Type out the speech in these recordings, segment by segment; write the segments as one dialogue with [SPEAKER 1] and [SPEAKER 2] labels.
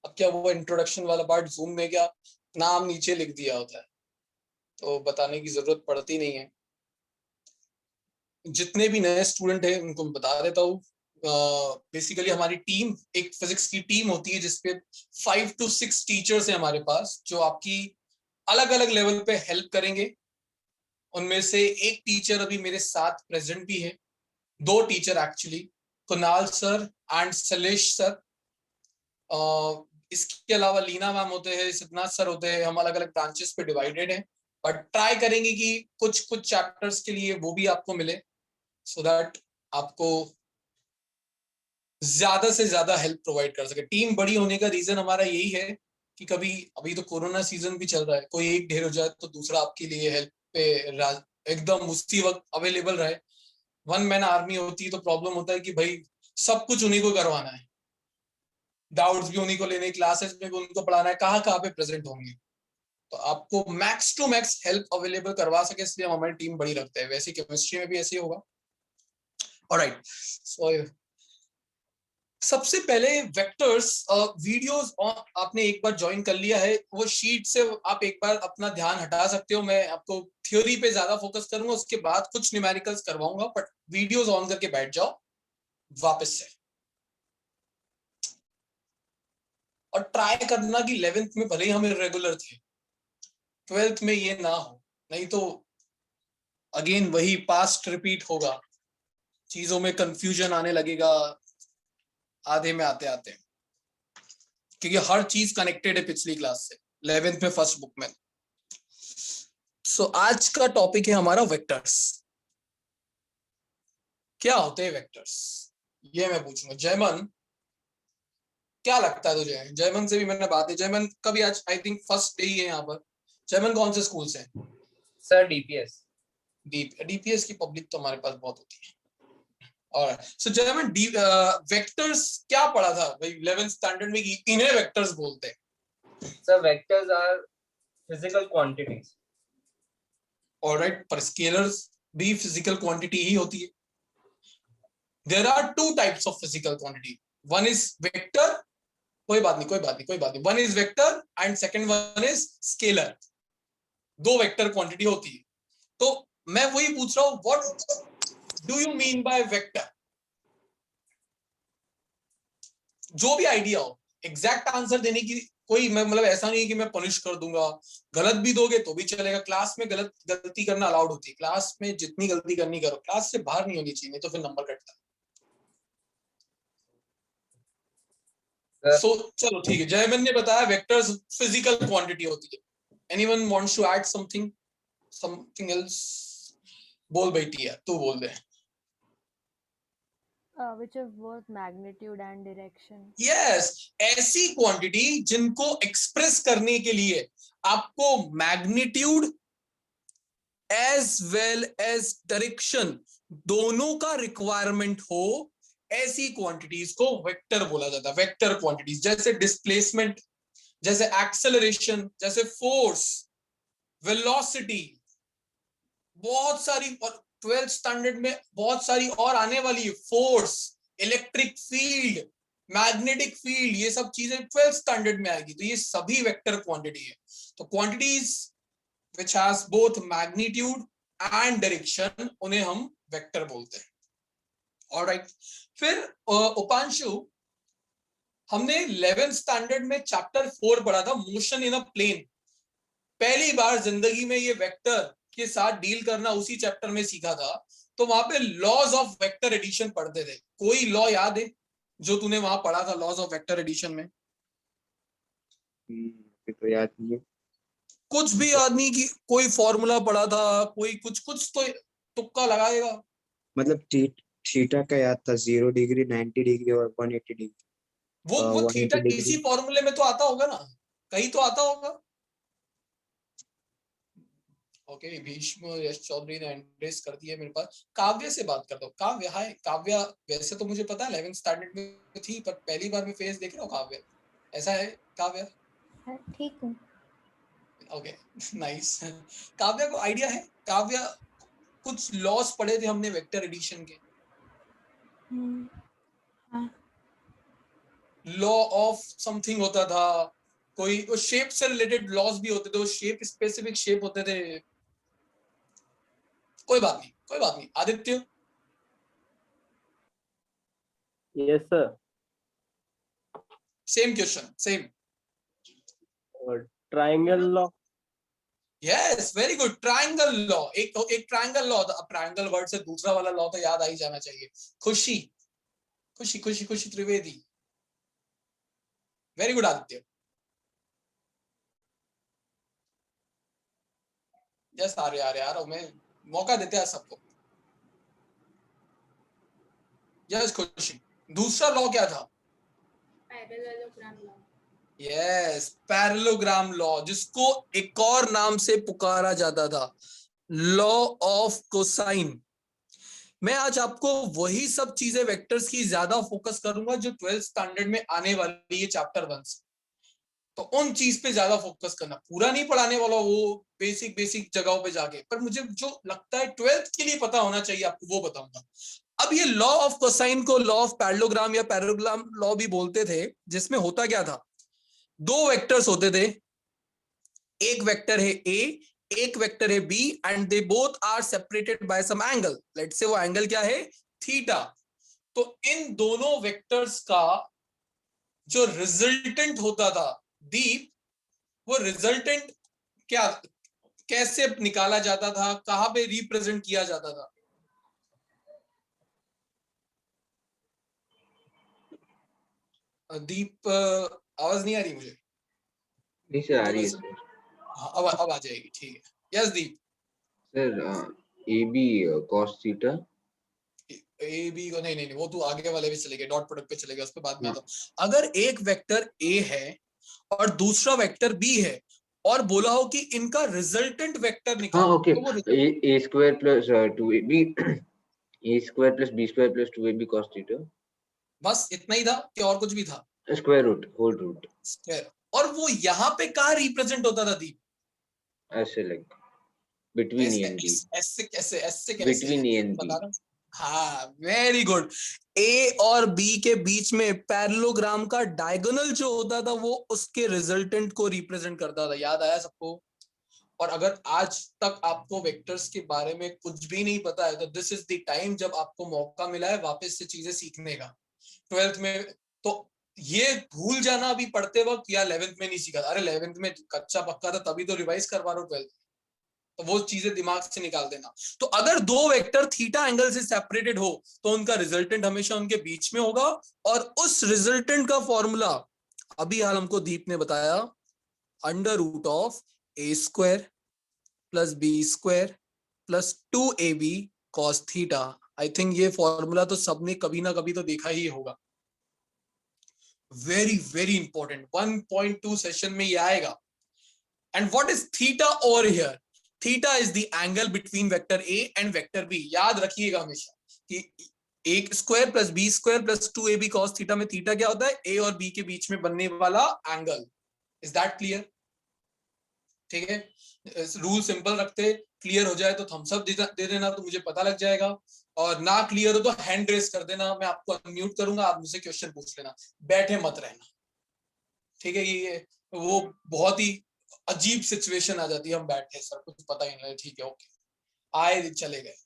[SPEAKER 1] अब क्या वो इंट्रोडक्शन वाला पार्ट जूम में क्या नाम नीचे लिख दिया होता है, तो बताने की जरूरत पड़ती नहीं है। जितने भी नए स्टूडेंट हैं उनको मैं बता देता हूँ। बेसिकली हमारी टीम, एक फिजिक्स की टीम होती है जिसपे 5 to 6 टीचर्स हैं हमारे पास, जो आपकी अलग अलग लेवल पे हेल्प करेंगे। उनमें से एक टीचर अभी मेरे साथ प्रेजेंट भी है, दो teacher actually, Kunal sir and Salesh sir. इसके अलावा लीना मैम होते हैं, सिद्धनाथ सर होते हैं। हम अलग अलग ब्रांचेस पे डिवाइडेड हैं, बट ट्राई करेंगे कि कुछ कुछ चैप्टर्स के लिए वो भी आपको मिले, सो दैट आपको ज्यादा से ज्यादा हेल्प प्रोवाइड कर सके। टीम बड़ी होने का रीजन हमारा यही है कि कभी, अभी तो कोरोना सीजन भी चल रहा है, कोई एक ढेर हो जाए तो दूसरा आपके लिए हेल्प पे एकदम उसी वक्त अवेलेबल रहे। वन मैन आर्मी होती है तो प्रॉब्लम होता है कि भाई सब कुछ उन्हीं को करवाना है, डाउट्स भी उन्हीं को लेने, क्लासेस में भी उनको पढ़ाना है, कहाँ कहाँ पे प्रेजेंट होंगे, तो आपको max to max help available करवा सके, इसलिए हम हमारी टीम बड़ी रखते हैं। वैसे केमिस्ट्री में भी ऐसे ही होगा। ऑलराइट, सो सबसे पहले वेक्टर्स वीडियोस आपने एक बार ज्वाइन कर लिया है, वो शीट से आप एक बार अपना ध्यान हटा सकते हो। मैं आपको थ्योरी पे ज्यादा फोकस करूंगा, उसके बाद कुछ न्यूमेरिकल्स करवाऊंगा, बट वीडियोस ऑन करके बैठ जाओ वापस से। और ट्राई करना कि 11th में भले ही हम इरेगुलर थे, 12th में ये ना हो, नहीं तो अगेन वही पास्ट रिपीट होगा, चीजों में कंफ्यूजन आने लगेगा आधे में आते आते, क्योंकि हर चीज कनेक्टेड है पिछली क्लास से 11th में फर्स्ट बुक में। सो आज का टॉपिक है हमारा वेक्टर्स। क्या होते हैं वेक्टर्स, ये मैं पूछूंगा। जयमन, क्या लगता है तुझे? जयमन से भी मैंने बात की, जयमन कभी आज आई थिंक फर्स्ट डे ही है यहाँ पर। जयमन कौन से स्कूल से?
[SPEAKER 2] Sir DPS.
[SPEAKER 1] डीपीएस की पब्लिक तो हमारे पास बहुत होती है। और सो जयमन, वेक्टर्स क्या पढ़ा था भाई 11th स्टैंडर्ड में कि इन्हें वेक्टर्स बोलते हैं?
[SPEAKER 2] Sir vectors are physical quantities.
[SPEAKER 1] Alright, पर स्केलर्स भी फिजिकल क्वांटिटी ही होती है। There are two types of physical quantity, one is vector, कोई बात नहीं कोई बात नहीं कोई बात नहीं, one is vector and second one is scalar. दो वेक्टर क्वांटिटी होती है। तो मैं वही पूछ रहा हूं, what do you mean by vector? जो भी आइडिया हो, एग्जैक्ट आंसर देने की कोई, मैं मतलब ऐसा नहीं है कि मैं पनिश कर दूंगा। गलत भी दोगे तो भी चलेगा, क्लास में गलती करना अलाउड होती है, क्लास में जितनी गलती करनी करो, क्लास से बाहर नहीं होनी चाहिए, नहीं तो फिर नंबर कटता है। सो चलो ठीक है, जयमन ने बताया वेक्टर्स फिजिकल क्वांटिटी होती है। Anyone wants to add something else? बोल बेटी है, तू बोल दे।
[SPEAKER 3] Which of both magnitude and direction.
[SPEAKER 1] Yes, ऐसी क्वांटिटी जिनको एक्सप्रेस करने के लिए आपको magnitude as well as direction दोनों का रिक्वायरमेंट हो, ऐसी क्वांटिटीज को वेक्टर बोला जाता है। वेक्टर क्वांटिटीज जैसे डिस्प्लेसमेंट, जैसे एक्सेलरेशन, जैसे फोर्स, वेलोसिटी, बहुत सारी 12th स्टैंडर्ड में बहुत सारी और आने वाली है, force, electric field, magnetic field, ये सब चीजें 12th स्टैंडर्ड में आएगी, तो ये सभी वेक्टर क्वांटिटी है। तो quantities which has both magnitude and direction, उन्हें हम वेक्टर बोलते हैं। ऑलराइट, फिर उपांशु, हमने 11th स्टैंडर्ड में चैप्टर 4 पढ़ा था, मोशन इन अ प्लेन। पहली बार जिंदगी में ये वेक्टर के साथ डील करना उसी चैप्टर में सीखा था। तो वहां पे लॉज ऑफ वेक्टर एडिशन पढ़ते थे। कोई लॉ याद है जो तूने वहां पढ़ा था लॉज ऑफ वेक्टर एडिशन में?
[SPEAKER 4] तो याद नहीं है।
[SPEAKER 1] कुछ भी याद नहीं कि कोई फॉर्मूला पढ़ा था, कोई कुछ कुछ तो तुक्का लगाएगा।
[SPEAKER 4] मतलब थीटा का याद था, 0 डिग्री, 90 डिग्री और 180 डिग्री।
[SPEAKER 1] वो थीटा
[SPEAKER 4] 180
[SPEAKER 1] किसी
[SPEAKER 4] डिग्री।
[SPEAKER 1] फॉर्मूले में तो आता होगा ना, कहीं तो आता होगा। ओके, भीष्म यश चौधरी ने एंड्रेस कर दिया मेरे पास। काव्य से बात करता हूँ। काव्य, हाय काव्य, वैसे तो मुझे पता है 11th स्टैंडर्ड में थी, पर पहली बार मैं फेस देख रहा हूँ काव्य, ऐसा है काव्य?
[SPEAKER 3] ठीक हूँ।
[SPEAKER 1] Okay, nice. काव्य को आइडिया है? काव्य, कुछ लॉस पढ़े थे हमने वेक्टर एडिशन के।
[SPEAKER 3] हाँ।
[SPEAKER 1] लॉ ऑफ समथिंग होता था, कोई वो शेप से रिलेटेड लॉज भी होते थे, वो शेप स्पेसिफिक शेप होते थे। कोई बात नहीं, कोई बात नहीं। Aditya,
[SPEAKER 5] Yes, sir.
[SPEAKER 1] Same question, same.
[SPEAKER 5] Triangle law.
[SPEAKER 1] Yes, very good. Triangle law, एक ट्रायंगल लॉ था। अब ट्रायंगल वर्ड से दूसरा वाला लॉ तो याद आ ही जाना चाहिए। खुशी Khushi Khushi Khushi Trivedi, very good Aditya. Yes, आ रहे यार, हमें मौका देते हैं सबको। यस खुशी, दूसरा लॉ क्या था?
[SPEAKER 6] Parallelogram law.
[SPEAKER 1] Yes, parallelogram law, जिसको एक और नाम से पुकारा जाता था लॉ ऑफ कोसाइन। मैं आज आपको वही सब चीजें वेक्टर्स की ज्यादा फोकस करूंगा जो 12th स्टैंडर्ड में आने वाली है चैप्टर 1 से। तो उन चीज पे ज्यादा फोकस करना, पूरा नहीं पढ़ाने वाला, वो बेसिक बेसिक जगहों पे जाके, पर मुझे जो लगता है 12th के लिए पता होना चाहिए आपको वो बताऊंगा। अब ये लॉ ऑफ कोसाइन को लॉ ऑफ पैरेललोग्राम या पैरेललोग्राम लॉ भी बोलते थे, जिसमें होता क्या था, दो वेक्टर्स होते थे, एक वेक्टर है ए, एक वेक्टर है B, and they both are separated by some angle. Let's say वो एंगल क्या है, थीटा। तो इन दोनों वेक्टर्स का जो रिजल्टेंट होता था दीप, वो रिजल्टेंट क्या, कैसे निकाला जाता था, कहां पे रिप्रेजेंट किया जाता था? दीप, आवाज नहीं आ रही मुझे।
[SPEAKER 7] नहीं सर, आ रही है
[SPEAKER 1] थोड़ा सा,
[SPEAKER 7] सर।
[SPEAKER 1] हाँ, अब आ जाएगी, ठीक है। Yes Deep.
[SPEAKER 7] Sir A B cos theta.
[SPEAKER 1] A B को नहीं नहीं नहीं, वो तू आगे वाले भी चले गए, डॉट प्रोडक्ट पे चले गए, उस पर बाद में आता हूं। अगर एक वेक्टर ए है और दूसरा वेक्टर बी है और बोला हो कि इनका रिजल्टेंट वेक्टर
[SPEAKER 7] हाँ
[SPEAKER 1] निकालो,
[SPEAKER 7] ओके,
[SPEAKER 1] तो वो
[SPEAKER 7] a square plus 2ab a square plus B square plus 2ab cos theta.
[SPEAKER 1] बस इतना ही था कि और कुछ भी था?
[SPEAKER 7] Square root, whole root.
[SPEAKER 1] Square. और वो यहाँ पे कहाँ रिप्रेजेंट होता था दीप?
[SPEAKER 7] ऐसे लाइक बिटवीन ए
[SPEAKER 1] ऐसे
[SPEAKER 7] एंड बी।
[SPEAKER 1] ऐसे कैसे, ऐसे कैसे
[SPEAKER 7] बिटवीन ए एंड बी।
[SPEAKER 1] बता रहा। हाँ, वेरी गुड। ए और बी के बीच में पैरेललोग्राम का डायगोनल जो होता था वो उसके रिजल्टेंट को रिप्रेजेंट करता था। याद आया सबको? और अगर आज तक आपको वेक्टर्स के बारे में कुछ भी नहीं पता है, तो दिस इज द टाइम जब आपको मौका मिला है वापस से चीजें सीखने का। 12th में तो ये भूल जाना अभी पढ़ते वक्त, या 11th में नहीं सीखा, अरे 11th में कच्चा पक्का था तभी तो रिवाइज करवा रहा हूँ 12th, तो वो चीजें दिमाग से निकाल देना। तो अगर दो वेक्टर थीटा एंगल से सेपरेटेड हो तो उनका रिजल्टेंट हमेशा उनके बीच में होगा, और उस रिजल्टेंट का फॉर्मूला अभी हाल हमको दीप ने बताया, under root of A square plus B square plus 2ab cos theta. I think ये फॉर्मूला तो सबने कभी ना कभी तो देखा ही होगा। वेरी वेरी इंपॉर्टेंट, 1.2 सेशन में ये आएगा। And what is theta over here? Theta is the angle between vector A and vector B. याद रखिएगा हमेशा कि एक square plus B square plus 2ab cos theta में थीटा क्या होता है, ए और बी के बीच में बनने वाला एंगल। Is that clear? ठीक है, रूल सिंपल रखते, क्लियर हो जाए तो थम्स अप दे देना, तो मुझे पता लग जाएगा, और ना क्लियर हो तो हैंड रेस कर देना, मैं आपको अनम्यूट करूंगा, आप मुझसे क्वेश्चन पूछ लेना, बैठे मत रहना। ठीक है, ये वो बहुत ही अजीब सिचुएशन आ जाती है, हम बैठे सर कुछ पता ही नहीं, ठीक है ओके, आए चले गए।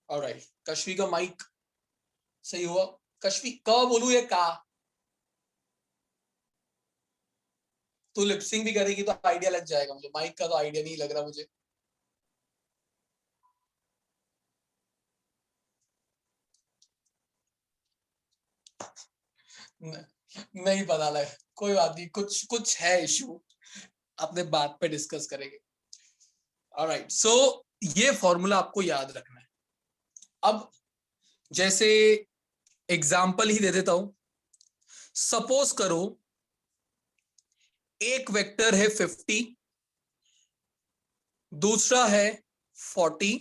[SPEAKER 1] ऑलराइट, कश्वी का माइक सही हुआ? कश्वी क बोलू या का? तू लिपसिंग भी करेगी तो आइडिया लग जाएगा मुझे, माइक का तो आइडिया नहीं लग रहा मुझे। नहीं पता लगा, कोई बात नहीं, कुछ कुछ है इशू, अपने बात पे डिस्कस करेंगे। ऑलराइट, सो ये फॉर्मूला आपको याद रखना है। अब जैसे एग्जाम्पल ही दे देता हूं, सपोज करो एक वेक्टर है 50, दूसरा है 40,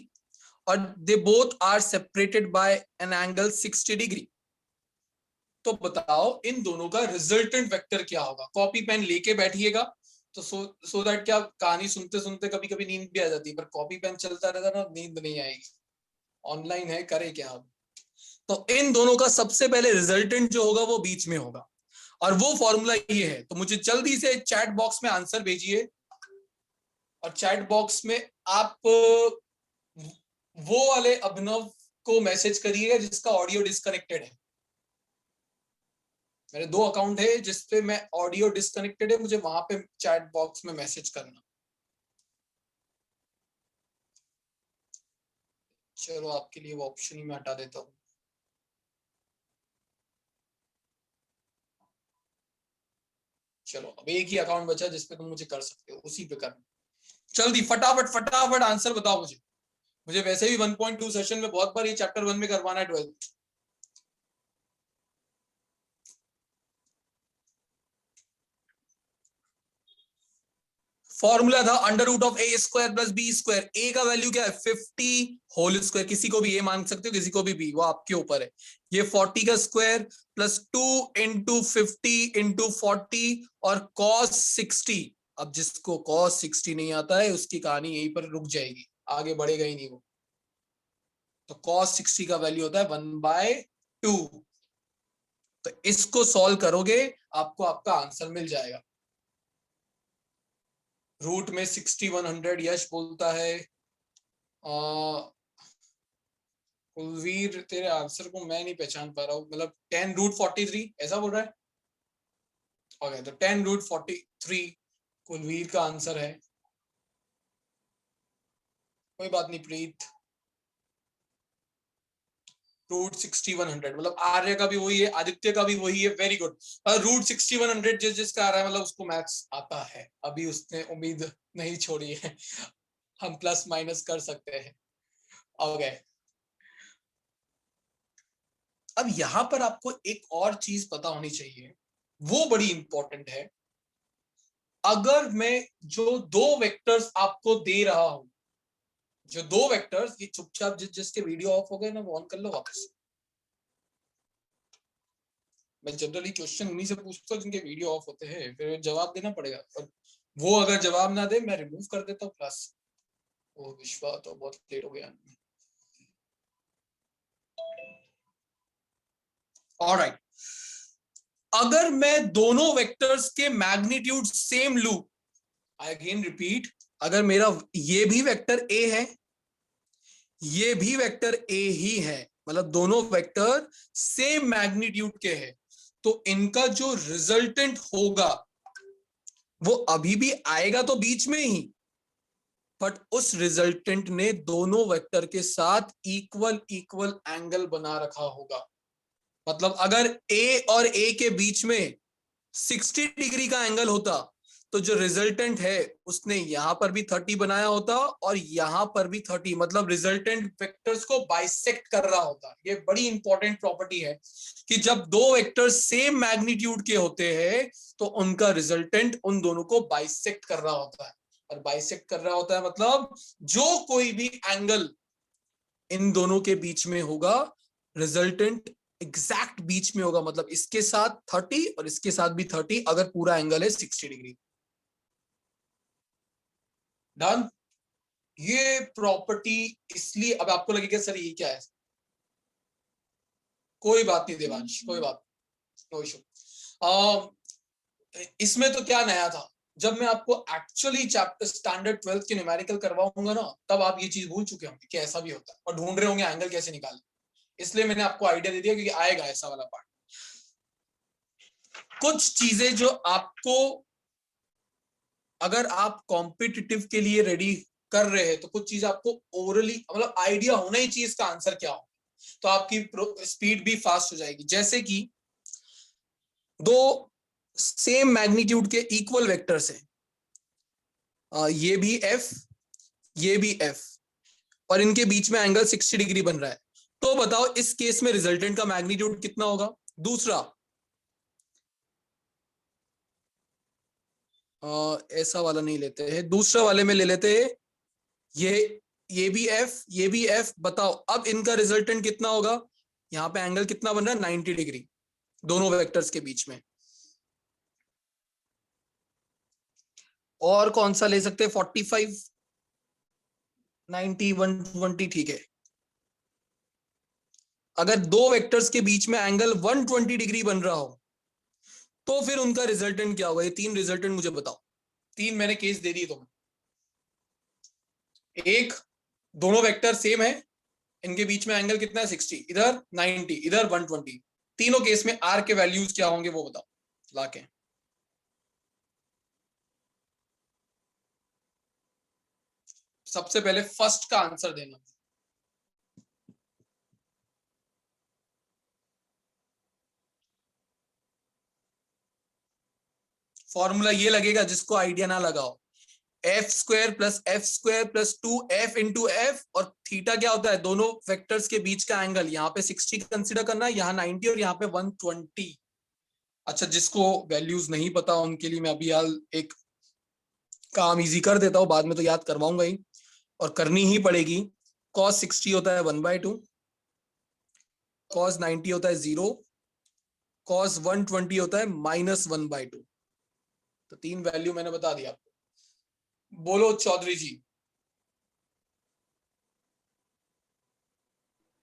[SPEAKER 1] और they both are separated by an angle 60 degree. तो बताओ इन दोनों का रिजल्टेंट वेक्टर क्या होगा? कॉपी पेन लेके बैठिएगा, तो सो दैट क्या, कहानी सुनते सुनते कभी कभी नींद भी आ जाती है, पर कॉपी पेन चलता रहता ना, नींद नहीं आएगी। ऑनलाइन है, करे क्या अब? तो इन दोनों का सबसे पहले रिजल्टेंट जो होगा वो बीच में होगा, और वो फॉर्मूला ये है। तो मुझे जल्दी से चैट बॉक्स में आंसर भेजिए, और चैट बॉक्स में आप वो वाले अभिनव को मैसेज करिएगा जिसका ऑडियो डिस्कनेक्टेड है। मेरे 2 अकाउंट है जिसपे मैं ऑडियो डिस्कनेक्टेड है, मुझे वहां पे चैट बॉक्स में मैसेज करना। चलो आपके लिए वो ऑप्शन ही मैं हटा देता हूँ। चलो अब एक ही अकाउंट बचा जिसपे तुम मुझे कर सकते हो, उसी पे करना। जल्दी फटाफट फटाफट आंसर बताओ मुझे। मुझे वैसे भी 1.2 सेशन में बहुत बार ये चैप्टर 1 में करवाना है 12। फॉर्मूला था under root of A square plus B square. A का वैल्यू क्या है 50 होल स्क्वायर, किसी को भी ए मान सकते हो किसी को भी बी, वो आपके ऊपर है। ये 40 का स्क्वायर प्लस 2 इंटू 50 इंटू 40 और cos 60। अब जिसको cos 60 नहीं आता है उसकी कहानी यहीं पर रुक जाएगी, आगे बढ़ेगा ही नहीं वो। तो cos 60 का वैल्यू होता है 1/2। तो इसको सॉल्व करोगे आपको आपका आंसर मिल जाएगा। रूट में 60 100 यश बोलता है। कुलवीर तेरे आंसर को मैं नहीं पहचान पा रहा हूँ, मतलब 10 रूट 43 ऐसा बोल रहा है। ओके तो 10 रूट 43 कुलवीर का आंसर है। कोई बात नहीं प्रीत। रूट 60 100 मतलब आर्य का भी वही है, आदित्य का भी वही है, वेरी गुड। रूट 60 100 जिसका आ रहा है मतलब उसको मैथ्स आता है, अभी उसने उम्मीद नहीं छोड़ी है। हम प्लस माइनस कर सकते हैं। ओके अब यहां पर आपको एक और चीज पता होनी चाहिए, वो बड़ी इंपॉर्टेंट है। अगर मैं जो 2 वेक्टर्स आपको दे रहा हूं, जो 2 वेक्टर्स, ये चुपचाप जिसके वीडियो ऑफ हो गए ना वो ऑन कर लो वापस। मैं जनरली क्वेश्चन उन्हीं से पूछता हूँ जिनके वीडियो ऑफ होते हैं, फिर जवाब देना पड़ेगा, और वो अगर जवाब ना दे मैं रिमूव कर देता हूँ क्लास। ओ विश्वा तो बहुत लेट हो गया। ऑलराइट, अगर मैं दोनों वेक्टर्स के मैग्नीट्यूड सेम लूं, आई अगेन रिपीट, अगर मेरा ये भी वेक्टर ए है ये भी वेक्टर ए ही है, मतलब दोनों वेक्टर सेम मैग्नीट्यूड के हैं, तो इनका जो रिजल्टेंट होगा वो अभी भी आएगा तो बीच में ही, बट उस रिजल्टेंट ने दोनों वेक्टर के साथ इक्वल इक्वल एंगल बना रखा होगा। मतलब अगर ए और ए के बीच में 60 डिग्री का एंगल होता तो जो रिजल्टेंट है उसने यहां पर भी 30 बनाया होता और यहां पर भी 30, मतलब रिजल्टेंट वेक्टर्स को बाइसेक्ट कर रहा होता। ये बड़ी इंपॉर्टेंट प्रॉपर्टी है कि जब 2 वेक्टर्स सेम मैग्नीट्यूड के होते हैं तो उनका रिजल्टेंट उन दोनों को बाइसेक्ट कर रहा होता है। और बाइसेक्ट कर रहा होता है मतलब जो कोई भी एंगल इन दोनों के बीच में होगा रिजल्टेंट एग्जैक्ट बीच में होगा, मतलब इसके साथ 30 और इसके साथ भी 30 अगर पूरा एंगल है 60 डिग्री। डन। ये प्रॉपर्टी इसलिए अब आपको लगेगा सर ये क्या है, कोई बात नहीं देवांश, कोई बात, नो इशू। इसमें तो क्या नया था, जब मैं आपको एक्चुअली चैप्टर स्टैंडर्ड 12th के न्यूमेरिकल करवाऊंगा ना तब आप ये चीज भूल चुके होंगे कि ऐसा भी होता है और ढूंढ रहे होंगे एंगल कैसे निकालें। इसलिए मैंने आपको आइडिया दे दिया क्योंकि आएगा ऐसा वाला पार्ट। कुछ चीजें जो आपको, अगर आप कॉम्पिटिटिव के लिए रेडी कर रहे हैं तो कुछ चीज आपको ओरली मतलब आइडिया होना ही चाहिए इसका आंसर क्या हो, तो आपकी स्पीड भी फास्ट हो जाएगी। जैसे कि 2 सेम मैग्नीट्यूड के इक्वल वेक्टर्स हैं, ये भी f ये भी f और इनके बीच में एंगल 60 डिग्री बन रहा है, तो बताओ इस केस में रिजल्टेंट का मैग्नीट्यूड कितना होगा। दूसरा ऐसा वाला नहीं लेते हैं, दूसरा वाले में ले लेते हैं, ये भी f, बताओ अब इनका रिजल्टेंट कितना होगा। यहां पे एंगल कितना बन रहा है 90 डिग्री दोनों वेक्टर्स के बीच में। और कौन सा ले सकते हैं 45 90 120, ठीक है। अगर 2 वेक्टर्स के बीच में एंगल 120 डिग्री बन रहा हो तो फिर उनका रिजल्टेंट क्या होगा? ये 3 रिजल्टेंट मुझे बताओ। 3 मैंने केस दे दिए तुम्हें। एक, दोनों वेक्टर सेम है, इनके बीच में एंगल कितना है 60, इधर 90, इधर 120। तीनों केस में आर के वैल्यूज क्या होंगे वो बताओ लाके। सबसे पहले फर्स्ट का आंसर देना। फॉर्मूला ये लगेगा जिसको आइडिया ना लगाओ, F square plus 2f into F, और थीटा क्या होता है? दोनों वेक्टर्स के बीच का एंगल। यहाँ पे 60 कंसिडर करना है, यहाँ 90 और यहाँ पे 120। अच्छा, जिसको वैल्यूज नहीं पता उनके लिए मैं अभी हाल एक काम इजी कर देता हूँ, बाद में तो याद करवाऊंगा ही और करनी ही पड़ेगी। cos 60 होता है 1/2, cos 90 होता है 0, cos 120 होता है -1/2। तो 3 वैल्यू मैंने बता दिया आपको। बोलो चौधरी जी,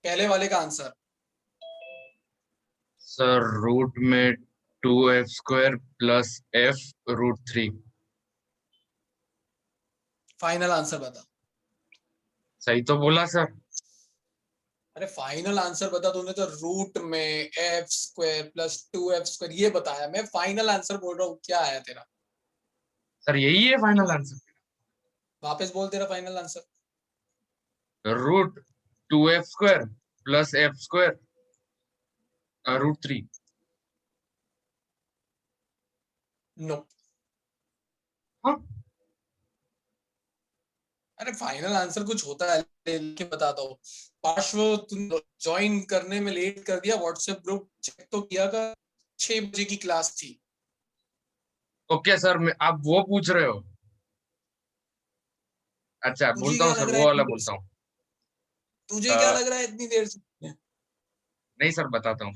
[SPEAKER 1] पहले वाले का आंसर।
[SPEAKER 8] सर रूट में 2f² plus f√3।
[SPEAKER 1] Final answer बता।
[SPEAKER 8] सही तो बोला सर।
[SPEAKER 1] अरे फाइनल आंसर बता, तूने तो रूट में f² प्लस 2f² ये बताया। मैं फाइनल आंसर बोल रहा हूँ, क्या आया तेरा?
[SPEAKER 8] सर यही है फाइनल आंसर।
[SPEAKER 1] वापस बोल तेरा final answer.
[SPEAKER 8] Root 2f² plus f²√3।
[SPEAKER 1] No.
[SPEAKER 8] हाँ
[SPEAKER 1] अरे फाइनल आंसर कुछ होता है, लेके बताता हूँ। पार्श्व, तुम ज्वाइन करने में लेट कर दिया, व्हाट्सएप ग्रुप चेक तो किया कर, 6 बजे की क्लास थी।
[SPEAKER 8] ओके सर, आप वो पूछ रहे हो? अच्छा
[SPEAKER 1] तुझे
[SPEAKER 8] बोलता
[SPEAKER 1] क्या
[SPEAKER 8] हूँ सर,
[SPEAKER 1] लग रहा
[SPEAKER 8] वो
[SPEAKER 1] है
[SPEAKER 8] वाला
[SPEAKER 1] इतनी देर
[SPEAKER 8] बोलता
[SPEAKER 1] से?
[SPEAKER 8] हूँ।
[SPEAKER 1] तुझे क्या लग रहा है इतनी देर से?
[SPEAKER 8] नहीं सर, बताता हूँ।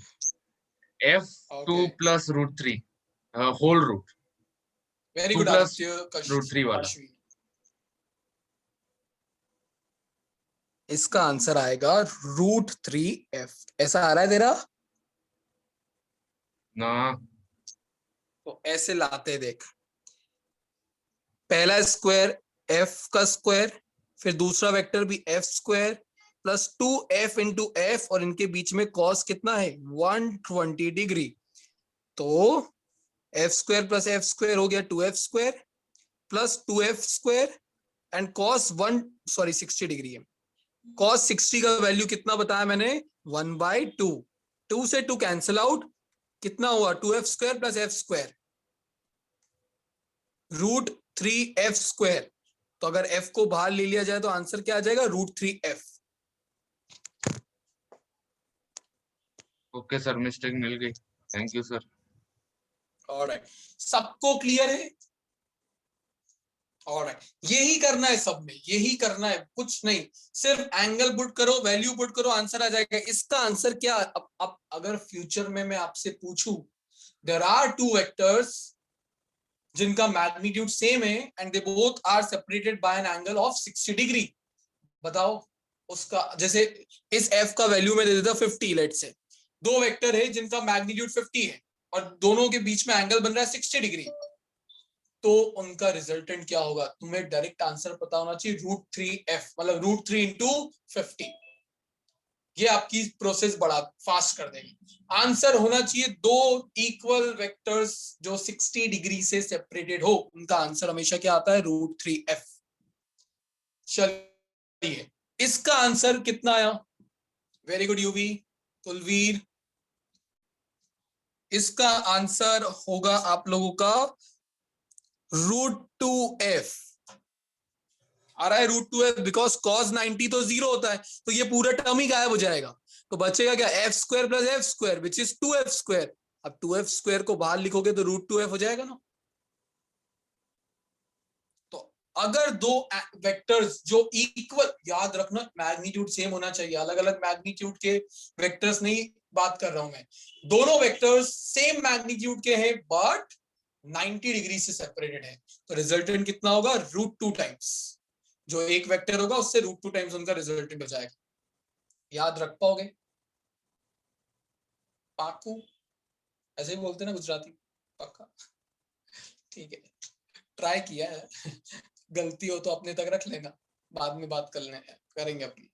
[SPEAKER 8] f2
[SPEAKER 1] okay,
[SPEAKER 8] plus √3 whole root
[SPEAKER 1] very
[SPEAKER 8] 2
[SPEAKER 1] good
[SPEAKER 8] plus
[SPEAKER 1] Aditya
[SPEAKER 8] √3 वाला।
[SPEAKER 1] काशवी। इसका आंसर आएगा √3f। ऐसा आ रहा है तेरा?
[SPEAKER 8] ना
[SPEAKER 1] तो ऐसे लाते देख, पहला स्क्वायर f का स्क्वायर, फिर दूसरा वेक्टर भी f² plus 2f into F, और इनके बीच में कॉस कितना है? 120 डिग्री। तो f² प्लस f² हो गया 2f² plus 2f² and cos 60 degree है। कॉस 60 का वैल्यू कितना बताया मैंने? 1/2। 2 से 2 कैंसिल आउट, कितना हुआ? 2f² plus f², √3f²। तो अगर f को बाहर ले लिया जाए तो आंसर क्या आ जाएगा? √3f।
[SPEAKER 8] ओके सर, मिस्टेक मिल गई। Thank you sir.
[SPEAKER 1] ऑलराइट, सबको क्लियर है? ऑलराइट, यही करना है सब में, यही करना है, कुछ नहीं। सिर्फ एंगल पुट करो, वैल्यू पुट करो, आंसर आ जाएगा। इसका आंसर क्या? अब अगर फ्यूचर में मैं आपसे पूछूं, देयर आर 2 वेक्टर्स जिनका मैग्नीट्यूड सेम है and they both are separated by an angle of 60 degree, बताओ उसका। जैसे इस f का वैल्यू में दे देता 50, लेट से 2 वेक्टर है जिनका मैग्नीट्यूड 50 है और दोनों के बीच में एंगल बन रहा है 60 डिग्री, तो उनका रिजल्टेंट क्या होगा? तुम्हें डायरेक्ट आंसर पता होना चाहिए, √3f, मतलब √3 इंटू 50। ये आपकी प्रोसेस बड़ा फास्ट कर देगी। आंसर होना चाहिए 2 इक्वल वेक्टर्स जो 60 डिग्री से सेपरेटेड हो, उनका आंसर हमेशा क्या आता है? √3f। चलिए, इसका आंसर कितना आया? Very good UV, Kulveer. इसका आंसर होगा आप लोगों का √2f। आ रहा है √2f, बिकॉज cos 90 तो 0 होता है, तो ये पूरा टर्म ही गायब हो जाएगा। तो बचेगा क्या? f² plus f² which is 2f²। अब 2f² को बाहर लिखोगे तो √2f हो जाएगा ना। तो अगर 2 वेक्टर्स जो इक्वल, याद रखना मैग्नीट्यूड सेम होना चाहिए, अलग अलग मैग्नीट्यूड के वेक्टर्स नहीं बात कर रहा हूं मैं। दोनों वेक्टर्स सेम मैग्नीट्यूड के हैं बट 90 डिग्री से सेपरेटेड है, तो रिजल्टेंट कितना होगा? √2 टाइम्स। जो एक वेक्टर होगा उससे √2 टाइम्स उनका रिजल्टेंट हो जाएगा। याद रख पाओगे? पाकू ऐसे ही बोलते ना गुजराती। पक्का? ठीक है, ट्राई किया है। गलती हो तो अपने तक रख लेना, बाद में बात करेंगे अपनी।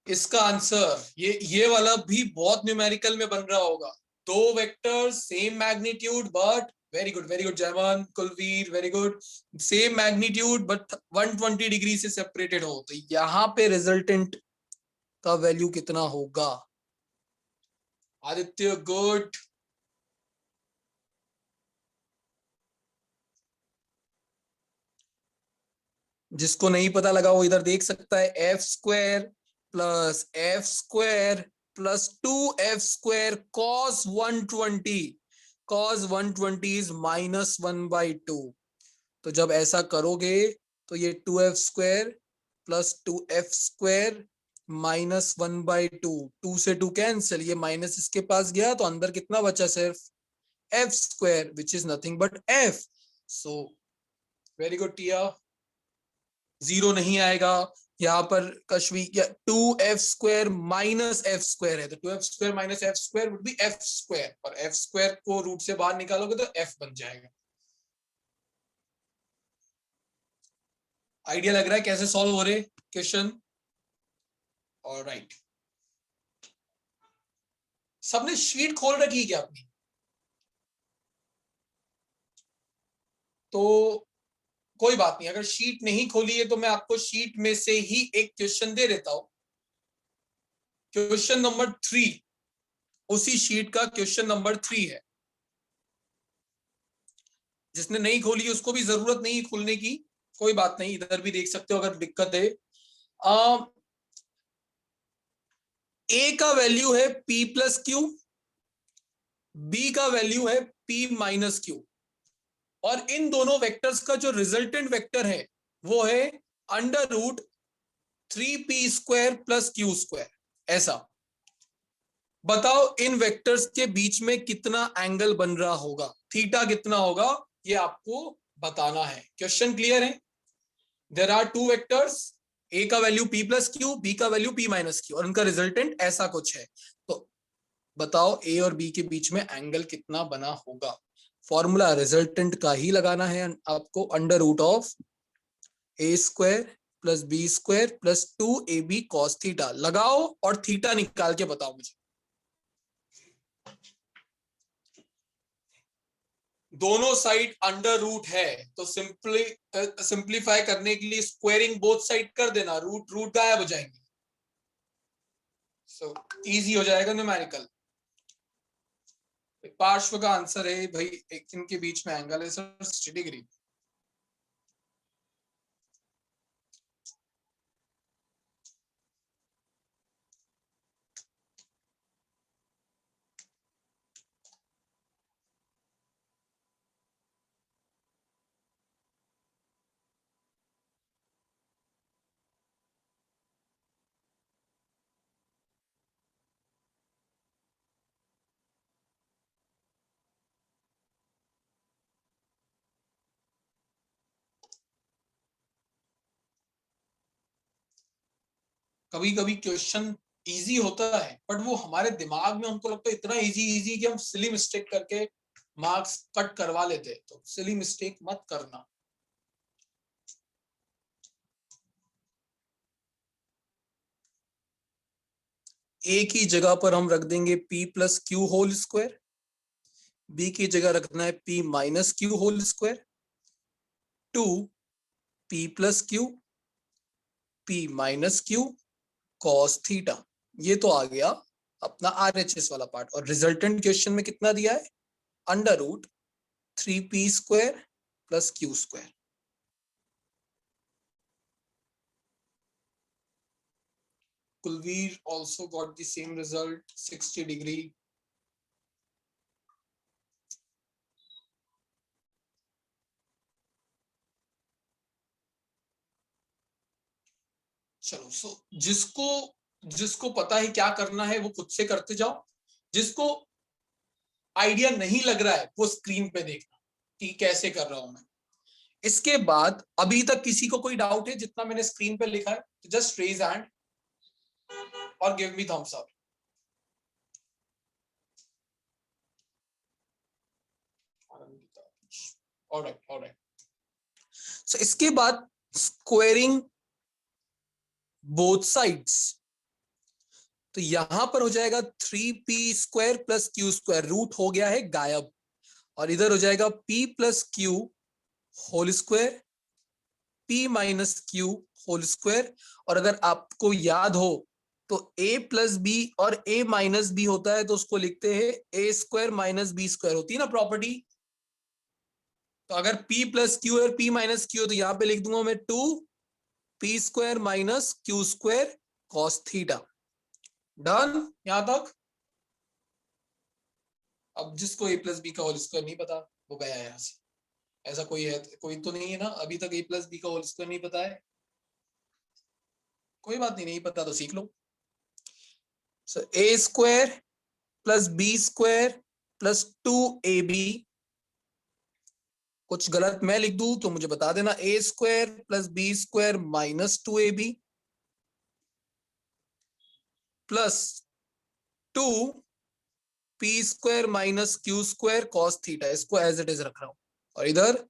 [SPEAKER 1] इसका आंसर ये वाला भी बहुत न्यूमेरिकल में बन रहा होगा। दो vectors same magnitude but very good Jayman, Kulveer, very good, same magnitude but 120 degree से सेपरेटेड हो, तो यहां पे रिजल्टेंट का वैल्यू कितना होगा? आदित्य गुड, जिसको नहीं पता लगा वो इधर देख सकता है। F square plus 2f² cos 120 is -1/2। तो जब ऐसा करोगे तो ये 2f² प्लस 2f² -1/2, 2 से 2 कैंसिल, ये माइनस इसके पास गया तो अंदर कितना बचा? सिर्फ f² which is nothing but f। So very good Tiya, 0 नहीं आएगा यहाँ पर कश्मी। 2f² माइनस f² है, तो 2f² minus f² would be f², और f² को रूट से बाहर निकालोगे तो f बन जाएगा। आइडिया लग रहा है कैसे सॉल्व हो रहे क्वेश्चन? ऑलराइट, सबने शीट खोल रखी है क्या अपनी? तो कोई बात नहीं, अगर शीट नहीं खोली है तो मैं आपको शीट में से ही एक क्वेश्चन दे देता हूं। क्वेश्चन नंबर 3 उसी शीट का क्वेश्चन नंबर 3 है। जिसने नहीं खोली उसको भी जरूरत नहीं खोलने की, कोई बात नहीं, इधर भी देख सकते हो अगर दिक्कत है। ए का वैल्यू है p प्लस क्यू, बी का वैल्यू है p माइनस क्यू, और इन दोनों वेक्टर्स का जो रिजल्टेंट वेक्टर है वो है √3p² प्लस q²। ऐसा बताओ इन वेक्टर्स के बीच में कितना एंगल बन रहा होगा, थीटा कितना होगा, ये आपको बताना है। क्वेश्चन क्लियर है? There are two vectors, A का value p plus q, B का वैल्यू p माइनस क्यू, और उनका रिजल्टेंट ऐसा कुछ है। तो बताओ ए और बी के बीच में एंगल कितना बना होगा। फॉर्मूला रिजल्टेंट का ही लगाना है आपको, √a² plus b² plus 2ab cos theta लगाओ और थीटा निकाल के बताओ मुझे। दोनों साइड अंडर रूट है तो सिंप्लीफाई करने के लिए स्क्वायरिंग बोथ साइड कर देना, रूट गायब हो जाएंगे, सो इजी हो जाएगा न्यूमेरिकल। पार्श्व का आंसर है भाई, इनके बीच में एंगल है सर 60 डिग्री। कभी कभी क्वेश्चन इजी होता है बट वो हमारे दिमाग में हमको लगता है इतना इजी कि हम सिली मिस्टेक करके मार्क्स कट करवा लेते हैं, तो सिली मिस्टेक मत करना। ए की जगह पर हम रख देंगे p plus q whole square, B की जगह रखना है p minus q whole square, 2p plus q p minus q cos theta. ये तो आ गया अपना RHS वाला पार्ट, और रिजल्टेंट क्वेश्चन में कितना दिया है? √3p² plus q²। Kulveer also got the same result, 60 degree. चलो, सो जिसको पता है क्या करना है वो खुद से करते जाओ, जिसको आइडिया नहीं लग रहा है वो स्क्रीन पे देखना कि कैसे कर रहा हूं मैं। इसके बाद अभी तक किसी को कोई डाउट है जितना मैंने स्क्रीन पे लिखा है तो जस्ट रेज हैंड और give me thumbs up. Alright. So इसके बाद स्क्वेयरिंग बोथ साइड्स, तो यहां पर हो जाएगा 3p² प्लस q², रूट हो गया है गायब, और इधर हो जाएगा p plus q whole square, p minus q whole square. और अगर आपको याद हो तो a प्लस बी और a माइनस बी होता है, तो उसको लिखते हैं a² माइनस b² होती है ना प्रॉपर्टी। तो अगर p प्लस क्यू और p माइनस क्यू, तो यहां पे लिख दूंगा मैं 2p² minus q² cos theta. Done यहां तक। अब जिसको a प्लस बी का होल स्क्वायर नहीं पता वो गया यहां से। ऐसा कोई है, कोई तो नहीं है ना अभी तक a प्लस बी का होल स्क्वायर नहीं पता है? कोई बात नहीं, नहीं पता तो सीख लो। सो a² plus b² plus 2ab, कुछ गलत मैं लिख दूं तो मुझे बता देना। a² plus b² minus 2ab plus 2p² minus q² cos theta, इसको एज इट इज रख रहा हूं, और इधर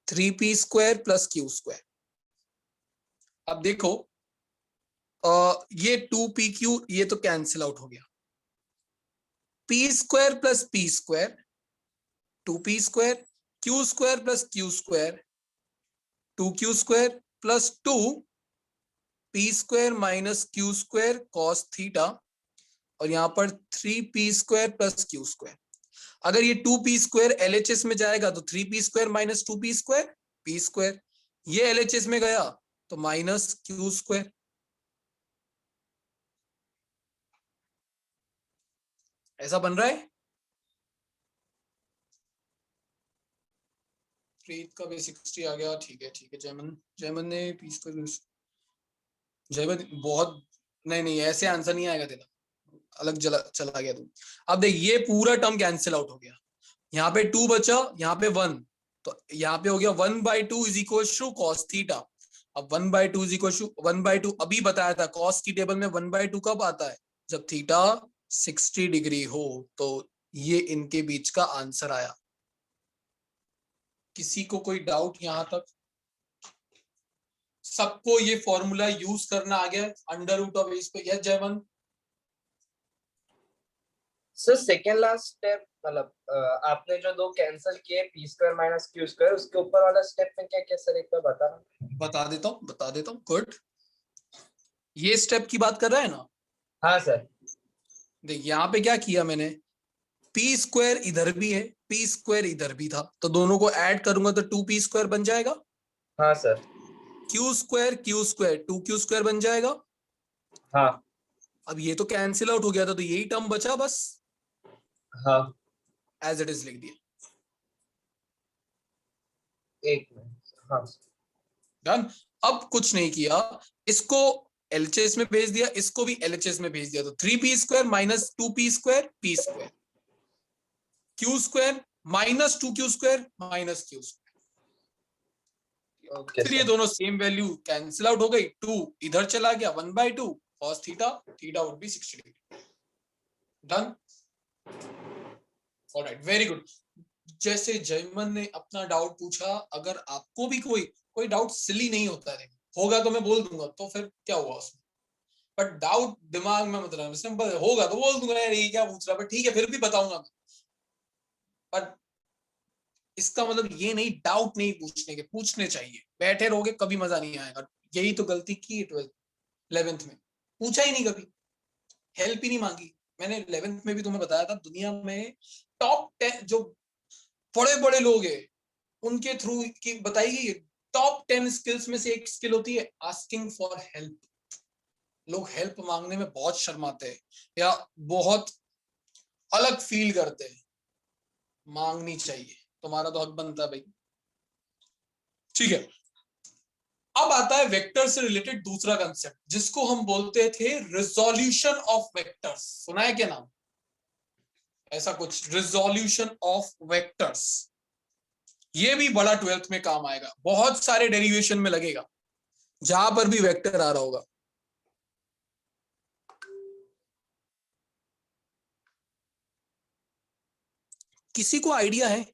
[SPEAKER 1] 3p² प्लस q²। अब देखो ये 2pq ये तो कैंसिल आउट हो गया, p² plus p², 2p² q² plus q² 2q² plus 2p² minus q² cos theta, और यहां पर 3p² प्लस q²। अगर ये 2p² LHS में जाएगा तो 3p² माइनस 2p² p², ये LHS में गया तो माइनस q²। ऐसा बन रहा है। प्रीत का भी 60 आ गया, ठीक है ठीक है। जयमन ने p², जयमन बहुत, नहीं ऐसे आंसर नहीं आएगा तेरा, अलग चला गया तू। अब देख ये पूरा टर्म कैंसिल आउट हो गया, यहाँ पे 2 बचा, यहाँ पे 1, तो यहाँ पे हो गया 1/2 is equal to cos theta. अब 1/2 इज इक्वल टू 1/2, अभी बताया था cos की टेबल में 1/2 कब आता है? जब थीटा 60 डिग्री हो। तो ये इनके बीच का आंसर आया। किसी को कोई डाउट यहां तक? सबको ये फॉर्मूला यूज करना आ गया अंडर रूट ऑफ एज पे? Yes Jayman.
[SPEAKER 2] Sir second last step मतलब आपने जो दो कैंसिल किए p² माइनस q², उसके ऊपर वाला स्टेप में क्या क्या सर एक बार
[SPEAKER 1] बता देता हूँ गुड। ये स्टेप की बात कर रहा है ना?
[SPEAKER 2] हाँ सर।
[SPEAKER 1] देख यहाँ पे क्या किया मैंने, p² इधर भी है, p² इधर भी था, तो दोनों को ऐड करूंगा तो 2p² बन जाएगा।
[SPEAKER 2] हाँ सर।
[SPEAKER 1] q² 2q² बन जाएगा।
[SPEAKER 2] हाँ
[SPEAKER 1] अब ये तो कैंसिल आउट हो गया था, तो यही टर्म बचा बस,
[SPEAKER 2] हाँ।
[SPEAKER 1] एज इट इज लिख दिया।
[SPEAKER 2] एक मिनट। हाँ
[SPEAKER 1] डन। अब कुछ नहीं किया, इसको LHS में भेज दिया, इसको भी LHS में भेज दिया, तो 3p² minus 2p² p², q² minus 2q² minus q²।
[SPEAKER 2] Okay
[SPEAKER 1] फिर ये
[SPEAKER 2] सर।
[SPEAKER 1] दोनों सेम वैल्यू कैंसिल आउट हो गई, 2 इधर चला गया, 1/2 cos theta, theta would be 60 degree. Done. Alright very good. जैसे जयमन ने अपना डाउट पूछा, अगर आपको भी कोई डाउट सिली नहीं होता है, होगा तो मैं बोल दूंगा, तो फिर क्या हुआ उसमें, बट डाउट दिमाग में मतलब सिंपल होगा तो बोल दूंगा यार ये क्या पूछ रहा है, बट ठीक है फिर भी बताऊंगा। बट इसका मतलब ये नहीं डाउट नहीं पूछने के, पूछने चाहिए। बैठे रहोगे कभी मजा नहीं आएगा। यही तो गलती की 11th में, पूछा ही नहीं कभी, हेल्प ही नहीं मांगी। मैंने 11th में भी तुम्हें बताया था, दुनिया में टॉप 10 जो बड़े बड़े लोग हैं उनके थ्रू की बताई गई टॉप 10 स्किल्स में से एक स्किल होती है आस्किंग फॉर हेल्प। लोग हेल्प मांगने में बहुत शर्माते हैं या बहुत अलग फील करते हैं, मांगनी चाहिए, तुम्हारा तो हक बनता है भाई। ठीक है, अब आता है वेक्टर से रिलेटेड दूसरा कंसेप्ट, जिसको हम बोलते थे रिजोल्यूशन ऑफ वेक्टर्स। सुना है क्या नाम ऐसा कुछ, रिजोल्यूशन ऑफ वेक्टर्स? ये भी बड़ा 12th में काम आएगा, बहुत सारे डेरिवेशन में लगेगा जहां पर भी वेक्टर आ रहा होगा। किसी को आइडिया है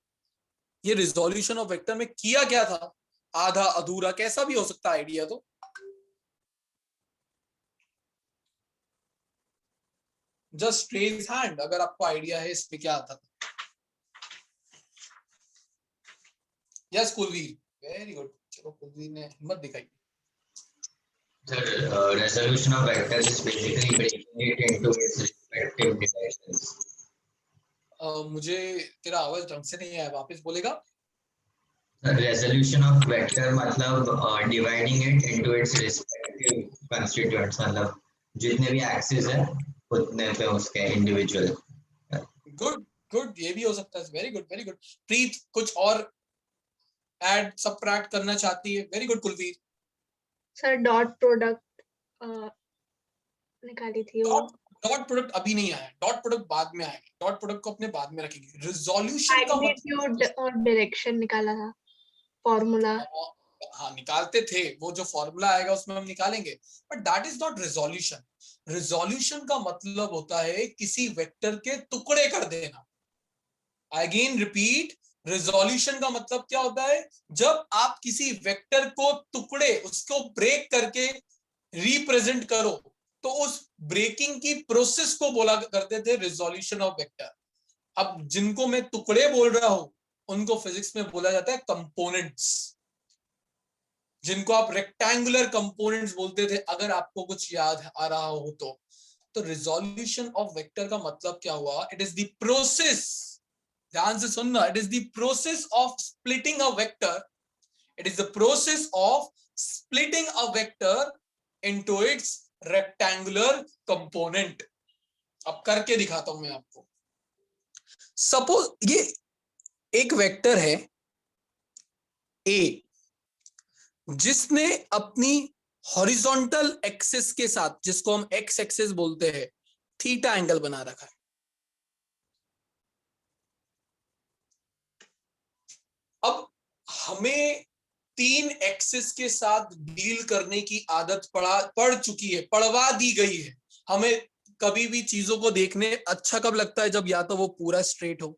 [SPEAKER 1] ये रिजोल्यूशन ऑफ वेक्टर में किया क्या था, आधा अधूरा कैसा भी हो सकता है आइडिया। तो जस्ट रेज हैंड अगर आपको आइडिया है इसमें क्या आता था। Yes Kulveer, very good. चलो कुलवीर ने हिम्मत दिखाई।
[SPEAKER 9] Sir, resolution of vectors is basically breaking it into its respective directions.
[SPEAKER 1] मुझे तेरा आवाज ढंग से नहीं आया, वापस बोलेगा।
[SPEAKER 9] Resolution of vector मतलब dividing it into its respective constituents, मतलब जितने भी axes है उतने पे उसके individual।
[SPEAKER 1] गुड गुड, ये भी हो सकता है। Very good very good. Preet कुछ और ऐड सबट्रैक्ट करना चाहती है? Very good Kulveer.
[SPEAKER 6] Sir dot product निकाली थी वो।
[SPEAKER 1] डॉट प्रोडक्ट अभी नहीं आया, डॉट प्रोडक्ट बाद में आएगा, डॉट प्रोडक्ट को अपने बाद में रखेंगे। रिजोल्यूशन का
[SPEAKER 6] मैग्नीट्यूड और डायरेक्शन निकाला था फॉर्मूला।
[SPEAKER 1] हाँ निकालते थे, वो जो फॉर्मूला आएगा उसमें हम निकालेंगे, but that is not resolution. Resolution का मतलब होता है किसी वेक्टर के टुकड़े कर देना। अगेन रिपीट, रिजोल्यूशन का मतलब क्या होता है, जब आप किसी वेक्टर को टुकड़े, उसको ब्रेक करके रिप्रेजेंट करो, तो उस ब्रेकिंग की प्रोसेस को बोला करते थे रिजोल्यूशन ऑफ वेक्टर। अब जिनको मैं टुकड़े बोल रहा हूं उनको फिजिक्स में बोला जाता है कंपोनेंट्स, जिनको आप रेक्टेंगुलर कंपोनेंट्स बोलते थे, अगर आपको कुछ याद आ रहा हो तो। तो रिजोल्यूशन ऑफ वेक्टर का मतलब क्या हुआ, इट इज द प्रोसेस, ध्यान से सुनना, it is the process of splitting a vector, it is the process of splitting a vector into its rectangular component. अब करके दिखाता हूं मैं आपको। सपोज ये एक वेक्टर है ए, जिसने अपनी हॉरिजॉन्टल एक्सिस के साथ, जिसको हम एक्स एक्सिस बोलते हैं, थीटा एंगल बना रखा है। अब हमें तीन एक्सिस के साथ डील करने की आदत पड़ चुकी है, पढ़वा दी गई है। हमें कभी भी चीजों को देखने अच्छा कब लगता है, जब या तो वो पूरा स्ट्रेट हो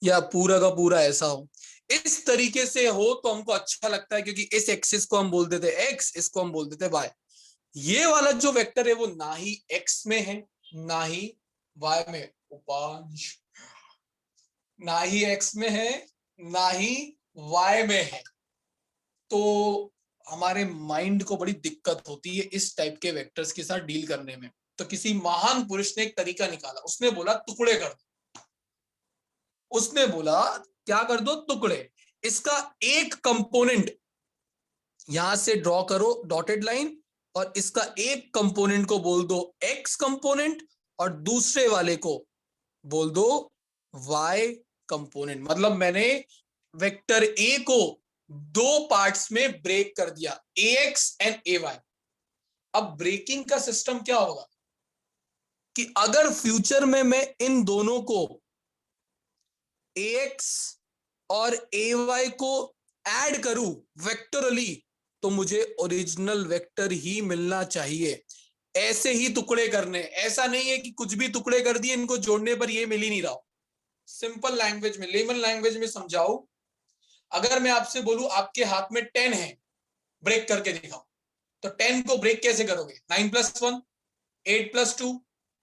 [SPEAKER 1] या पूरा का पूरा ऐसा हो। इस तरीके से हो तो हमको अच्छा लगता है, क्योंकि इस एक्सिस को हम बोल देते एक्स, इसको हम बोल देते वाई। ये वाला जो वेक्टर है वो ना ही एक्स में है ना ही वाई में, उपांश, ना ही एक्स में है ना ही वाई में है। तो हमारे माइंड को बड़ी दिक्कत होती है इस टाइप के वेक्टर्स के साथ डील करने में। तो किसी महान पुरुष ने एक तरीका निकाला, उसने बोला टुकड़े कर दो। उसने बोला क्या कर दो, टुकड़े। इसका एक कंपोनेंट यहां से ड्रॉ करो डॉटेड लाइन, और इसका एक कंपोनेंट को बोल दो एक्स कंपोनेंट और दूसरे वाले को बोल दो वाई कंपोनेंट। मतलब मैंने वेक्टर ए को दो पार्ट्स में ब्रेक कर दिया, ax एंड ay। अब ब्रेकिंग का सिस्टम क्या होगा कि अगर फ्यूचर में मैं इन दोनों को ax और ay को ऐड करूं वेक्टरली, तो मुझे ओरिजिनल वेक्टर ही मिलना चाहिए। ऐसे ही टुकड़े करने, ऐसा नहीं है कि कुछ भी टुकड़े कर दिए, इनको जोड़ने पर ये मिल ही नहीं रहा। सिंपल लैंग्वेज में, लेमन लैंग्वेज में समझाओ, अगर मैं आपसे बोलूं आपके हाथ में 10 है, ब्रेक करके दिखाओ, तो 10 को ब्रेक कैसे करोगे? 9 + 1, 8 + 2,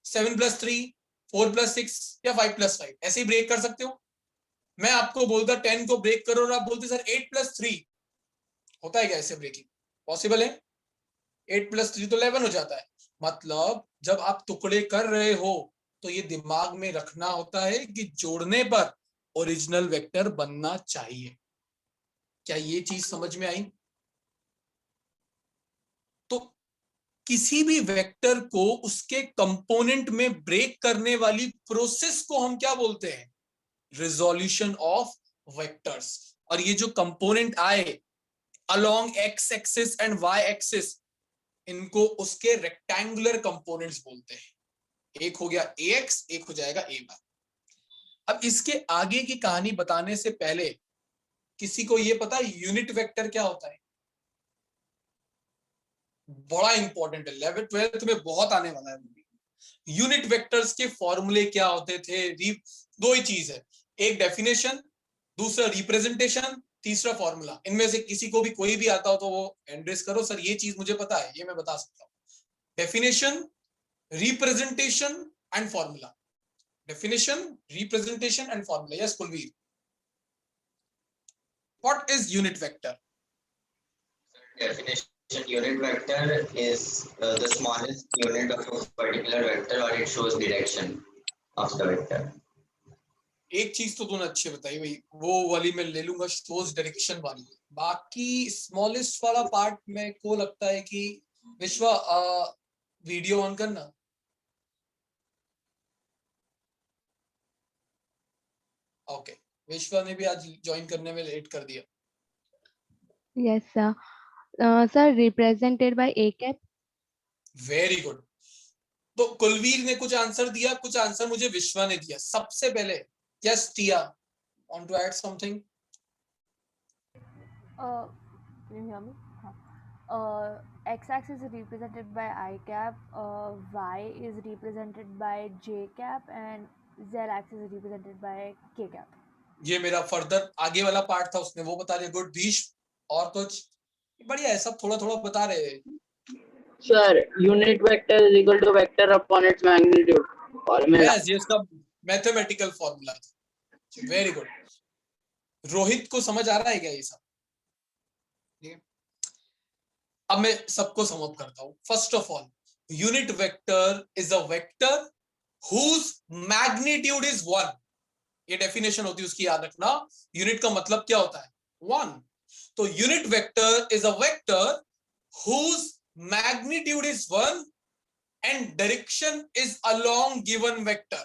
[SPEAKER 1] 7 + 3, 4 + 6 या 5 + 5, ऐसे ही ब्रेक कर सकते हो। मैं आपको बोलता 10 को ब्रेक करो और आप बोलते सर 8 + 3, होता है क्या ऐसे ब्रेकिंग? पॉसिबल है? 8 + 3 तो 11 हो जाता है। मतलब जब आप टुकड़े कर रहे हो तो ये दिमाग में रखना होता है कि जोड़ने पर ओरिजिनल वेक्टर बनना चाहिए। क्या ये चीज समझ में आई? तो किसी भी वेक्टर को उसके कंपोनेंट में ब्रेक करने वाली प्रोसेस को हम क्या बोलते हैं? Resolution of vectors. और ये जो कंपोनेंट आए along X axis and Y axis, इनको उसके रेक्टेंगुलर कंपोनेंट्स बोलते हैं। एक हो गया ax, एक हो जाएगा ay। अब इसके आगे की कहानी बताने से पहले किसी को ये पता है यूनिट वेक्टर क्या होता है? बड़ा इंपॉर्टेंट है, 11th 12th में बहुत आने वाला है। यूनिट वेक्टर्स के फॉर्मूले क्या होते थे? दो ही चीज है, एक डेफिनेशन, दूसरा रिप्रेजेंटेशन, तीसरा फॉर्मूला। इनमें से किसी को भी कोई भी आता हो तो वो एंड्रेस करो, सर ये चीज मुझे पता है, ये मैं बता सकता हूँ। Definition, representation and formula. Definition, representation and formula. Yes Kulveer, what is unit vector?
[SPEAKER 9] Definition: unit vector is the smallest unit of a particular vector, or it shows direction of the vector.
[SPEAKER 1] एक चीज तो तूने अच्छी बताई भाई, वो वाली मैं ले लूंगा, शोज डायरेक्शन वाली। बाकी स्मॉलेस्ट वाला पार्ट में को लगता है कि विश्वा वीडियो ऑन करना। ओके, विश्वा ने भी आज ज्वाइन करने में लेट कर दिया।
[SPEAKER 3] Yes, sir. Sir, represented by a cap.
[SPEAKER 1] Very good. तो कुलवीर ने कुछ आंसर दिया, कुछ आंसर मुझे विश्वा ने दिया। सबसे पहले yes Tiya, want to add something?
[SPEAKER 3] Can you hear me? X-axis is represented by I cap, Y is represented by J cap, and Z-axis is represented by K cap.
[SPEAKER 1] ये मेरा फर्दर आगे वाला पार्ट था, उसने वो बता दिया। गुड। भीष्म और कुछ? बढ़िया है, सब थोड़ा थोड़ा बता रहे हैं।
[SPEAKER 5] Sir, unit vector is equal to vector upon its magnitude. Formula.
[SPEAKER 1] Yes, ये सब मैथमेटिकल फॉर्मूला था। Very good. रोहित को समझ आ रहा है क्या ये सब? ठीक है, अब मैं सबको सम अप करता हूं। First of all, unit vector is a vector whose magnitude is 1। ये डेफिनेशन होती है उसकी, याद रखना। यूनिट का मतलब क्या होता है? 1। तो unit vector is a vector whose magnitude is 1 and direction is along given vector,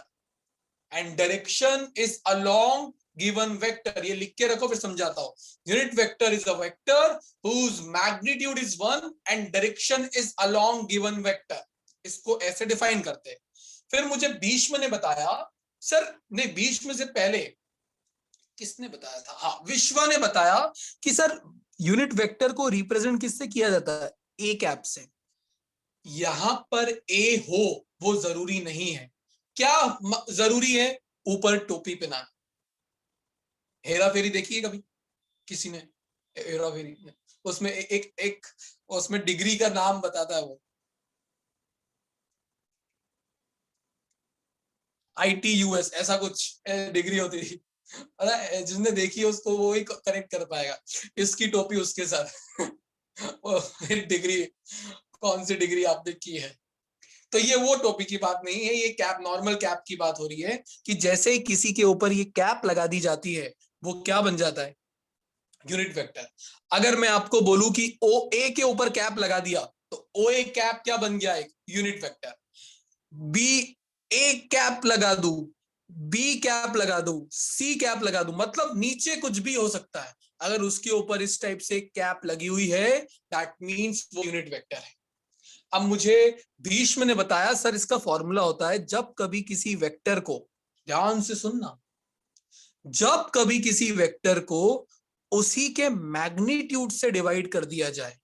[SPEAKER 1] and direction is along given vector। ये लिख के रखो, फिर समझाता हूं। Unit vector is a vector whose magnitude is 1 and direction is along given vector। इसको ऐसे define करते हैं। फिर मुझे भीष्म ने बताया, सर नहीं, भीष्म से पहले किसने बताया था? हाँ, विश्वा ने बताया कि सर यूनिट वेक्टर को रिप्रेजेंट किससे किया जाता है? ए कैप से। यहां पर ए हो वो जरूरी नहीं है। क्या जरूरी है? ऊपर टोपी पहनाना। हेरा फेरी देखी है कभी किसी ने? हेरा फेरी उसमें एक उसमें डिग्री का नाम बताता है वो, ITUS ऐसा कुछ डिग्री होती थी। अरे जिसने देखी है उसको वो ही कनेक्ट कर पाएगा, इसकी टोपी उसके साथ। वो डिग्री, कौन सी डिग्री आपने की है? तो ये वो टोपी की बात नहीं है, ये कैप, नॉर्मल कैप की बात हो रही है कि जैसे ही किसी के ऊपर ये कैप लगा दी जाती है वो क्या बन जाता है? Unit vector. अगर मैं आपको बोलूं कि OA के ऊपर कैप लगा दिया तो OA कैप क्या बन गया? एक यूनिट वेक्टर। BA कैप लगा दूं, B कैप लगा दूं, C कैप लगा दूं, मतलब नीचे कुछ भी हो सकता है। अगर उसके ऊपर इस टाइप से कैप लगी हुई है, दैट मींस वो यूनिट वेक्टर है। अब मुझे भीष्म ने बताया, सर इसका फॉर्मूला होता है जब कभी किसी वेक्टर को, ध्यान से सुनना, जब कभी किसी वेक्टर को उसी के मैग्नीट्यूड से डिवाइड कर दिया जाए,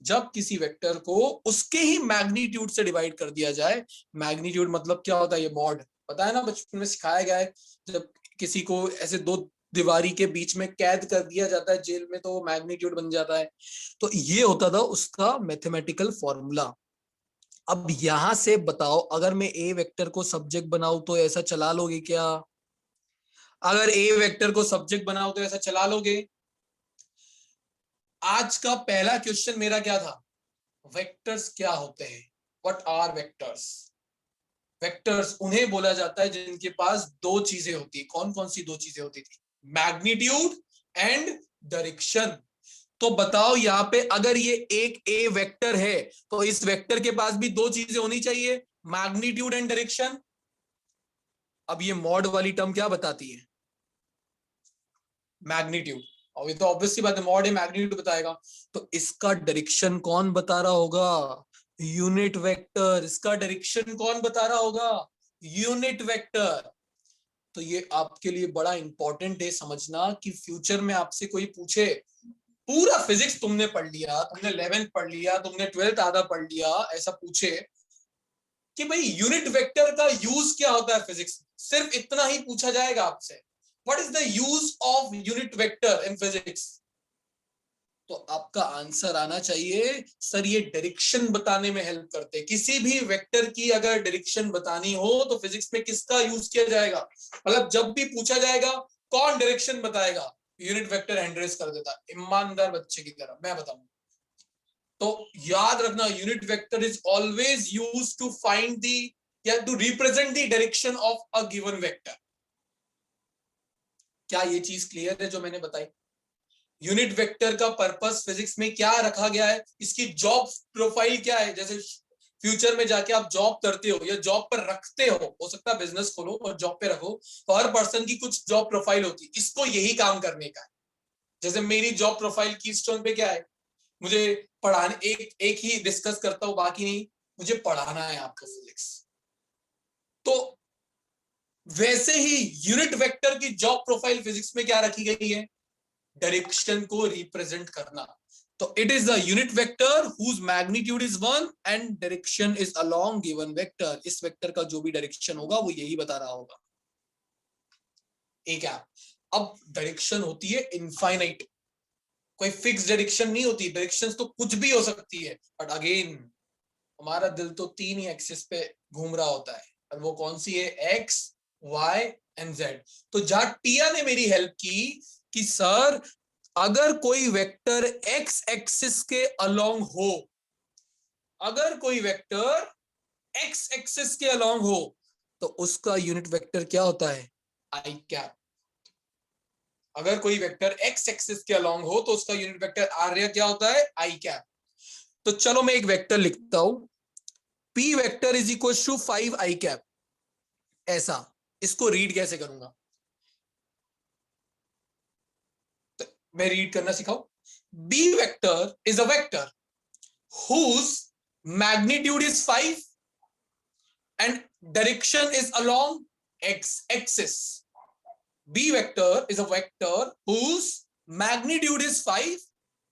[SPEAKER 1] जब किसी वेक्टर को उसके ही मैग्नीट्यूड से डिवाइड कर दिया जाए। मैग्नीट्यूड मतलब क्या होता है? ये मॉड, पता है ना, बचपन में सिखाया गया है। जब किसी को ऐसे दो दीवारी के बीच में कैद कर दिया जाता है जेल में, तो मैग्नीट्यूड बन जाता है। तो ये होता था उसका मैथमेटिकल फॉर्मूला। अब यहां से बताओ, अगर मैं ए वेक्टर को सब्जेक्ट बनाऊं तो ऐसा चला लोगे क्या? अगर ए वेक्टर को सब्जेक्ट बनाओ तो ऐसा चला लोगे? आज का पहला क्वेश्चन मेरा क्या था? वेक्टर्स क्या होते हैं? What are vectors? वेक्टर्स उन्हें बोला जाता है जिनके पास दो चीजें होती है। कौन कौन सी दो चीजें होती थी? Magnitude and direction. तो बताओ, यहाँ पे अगर ये एक ए वेक्टर है तो इस वेक्टर के पास भी दो चीजें होनी चाहिए, मैग्नीट्यूड एंड डायरेक्शन। अब ये मॉड वाली टर्म क्या बताती है? मैग्नीट्यूड। और ये तो ऑब्वियसली बात है, मॉड है, मैग्नीट्यूड बताएगा। तो इसका डायरेक्शन कौन बता रहा होगा? Unit vector. इसका डायरेक्शन कौन बता रहा होगा? Unit vector. तो ये आपके लिए बड़ा इंपॉर्टेंट है समझना कि फ्यूचर में आपसे कोई पूछे, पूरा फिजिक्स तुमने पढ़ लिया, तुमने 11th पढ़ लिया, तुमने 12th आधा पढ़ लिया, ऐसा पूछे कि भाई यूनिट वेक्टर का यूज क्या होता है फिजिक्स में, सिर्फ इतना ही पूछा जाएगा आपसे। What is the use of unit vector in physics? तो आपका आंसर आना चाहिए सर ये डायरेक्शन बताने में हेल्प करते हैं। किसी भी वेक्टर की अगर डायरेक्शन बतानी हो तो फिजिक्स में किसका यूज किया जाएगा? मतलब जब भी पूछा जाएगा कौन डायरेक्शन बताएगा, यूनिट वेक्टर एंड्रेस कर देता, ईमानदार बच्चे की तरह मैं बताऊं। तो याद रखना unit vector is always used to find the या to represent the direction of a given vector. क्या ये चीज क्लियर है जो मैंने बताई? यूनिट वेक्टर का पर्पस फिजिक्स में क्या रखा गया है, इसकी जॉब प्रोफाइल क्या है? जैसे फ्यूचर में जाके आप जॉब करते हो या जॉब पर रखते हो सकता है बिजनेस खोलो और जॉब पे रखो, तो हर पर्सन की कुछ जॉब प्रोफाइल होती है, इसको यही काम करने का है। जैसे मेरी जॉब प्रोफाइल कीस्टोन पे क्या है, मुझे पढ़ाने, एक ही डिस्कस करता हूं बाकी नहीं, मुझे पढ़ाना है आपको फिजिक्स। तो वैसे ही यूनिट वेक्टर की जॉब प्रोफाइल फिजिक्स में क्या रखी गई है? डायरेक्शन को रिप्रेजेंट करना। तो it is the unit vector whose magnitude is 1 and direction is along given vector. इस वेक्टर का जो भी डायरेक्शन होगा वो यही बता रहा होगा। एक है। अब डायरेक्शन होती है इनफाइनाइट, कोई फिक्स डायरेक्शन नहीं होती। डायरेक्शंस तो कुछ भी हो सकती है, बट अगेन हमारा दिल तो 3 ही एक्सिस पे घूम रहा होता है, और वो कौन सी है? X, Y and Z. तो जहां टिया ने मेरी हेल्प की कि सर अगर कोई वेक्टर एक्स एक्सिस के अलोंग हो, अगर कोई वेक्टर एक्स एक्सिस के अलोंग हो तो उसका यूनिट वेक्टर क्या होता है? I cap. अगर कोई वेक्टर एक्स एक्सिस के अलोंग हो तो उसका यूनिट वेक्टर आर्य क्या होता है? I cap. तो चलो मैं एक वेक्टर लिखता हूं, P vector is equal to 5 I cap. ऐसा इसको रीड कैसे करूंगा? तो मैं रीड करना सिखाऊं। B vector is a vector whose magnitude is 5 and direction is along x axis. B vector is a vector whose magnitude is 5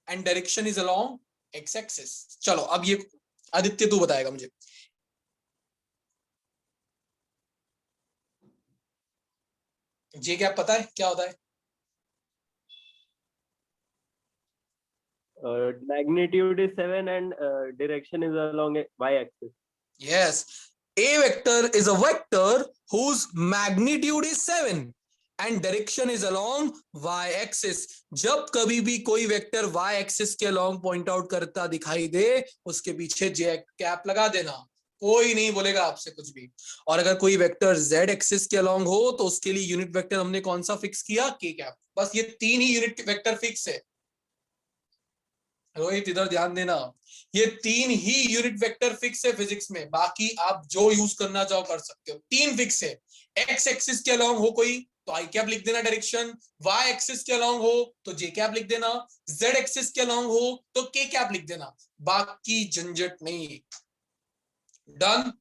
[SPEAKER 1] and direction is along x axis. चलो अब ये आदित्य तू बताएगा मुझे। जे क्या पता है क्या होता है?
[SPEAKER 10] magnitude is 7 and direction is along a y-axis.
[SPEAKER 1] Yes, a vector is a vector whose magnitude is 7 and direction is along y axis. जब कभी भी कोई वेक्टर y axis के along पॉइंट आउट करता दिखाई दे, उसके पीछे जे कैप लगा देना, कोई नहीं बोलेगा आपसे कुछ भी। और अगर कोई वेक्टर z एक्सिस के along हो तो उसके लिए यूनिट वेक्टर हमने कौन सा फिक्स किया? k cap. बस ये 3 ही यूनिट वेक्टर फिक्स है। रोहित इधर ध्यान देना, ये 3 ही यूनिट वेक्टर फिक्स है फिजिक्स में, बाकी आप जो यूज करना चाहो कर सकते हो। 3 फिक्स है। एक्स एक्सिस के अलोंग हो कोई तो आई कैप लिख देना डायरेक्शन, वाई एक्सिस के अलोंग हो तो जे कैप लिख देना, जेड एक्सिस के अलोंग हो तो के कैप लिख देना, बाकी झंझट नहीं। डन?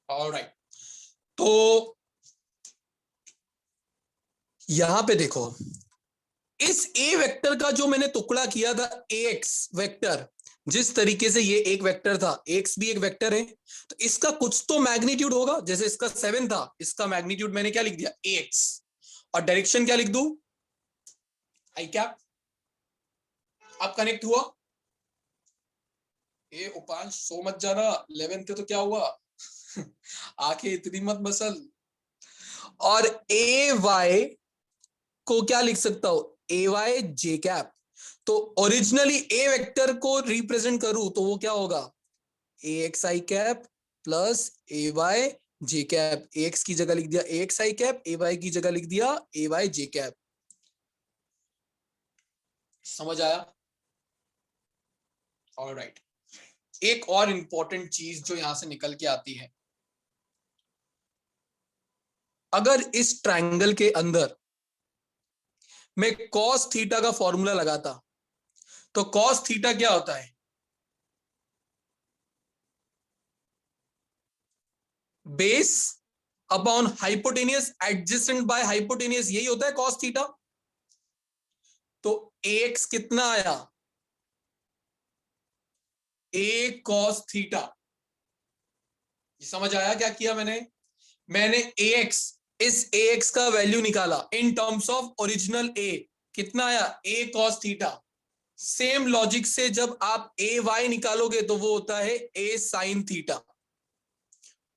[SPEAKER 1] ऑलराइट, तो यहां पे देखो, इस ए वेक्टर का जो मैंने टुकड़ा किया था एक्स वेक्टर, जिस तरीके से ये एक वेक्टर था, एक्स भी एक वेक्टर है, तो इसका कुछ तो मैग्नीट्यूड होगा। जैसे इसका 7 था, इसका मैग्नीट्यूड मैंने क्या लिख दिया? एक्स। और डायरेक्शन क्या लिख दूं? आई कैप। अब कनेक्ट हुआ? ए उपांश सो मत जाना, 11th तो क्या हुआ? आंखें इतनी मत मसल। और ए वाई को क्या लिख सकता हूं? ए वाई जे कैप। तो ओरिजिनली ए वेक्टर को रिप्रेजेंट करूं तो वो क्या होगा? ए एक्स आई कैप प्लस ए वाई जे कैप। ए एक्स की जगह लिख दिया ए एक्स आई कैप, ए वाई की जगह लिख दिया ए वाई जे कैप। समझ आया? ऑलराइट, एक और इंपॉर्टेंट चीज जो यहां से निकल के आती है, अगर इस ट्रायंगल के अंदर मैं कॉस थीटा का फॉर्मूला लगाता तो कॉस थीटा क्या होता है? Base upon hypotenuse adjacent by hypotenuse, यही होता है कॉस थीटा। तो एक्स कितना आया? ए कॉस थीटा। समझ आया क्या किया मैंने? मैंने ax, इस ax का वैल्यू निकाला in terms of original a, कितना आया a cos theta. Same logic से जब आप ay निकालोगे तो वो होता है a sin theta.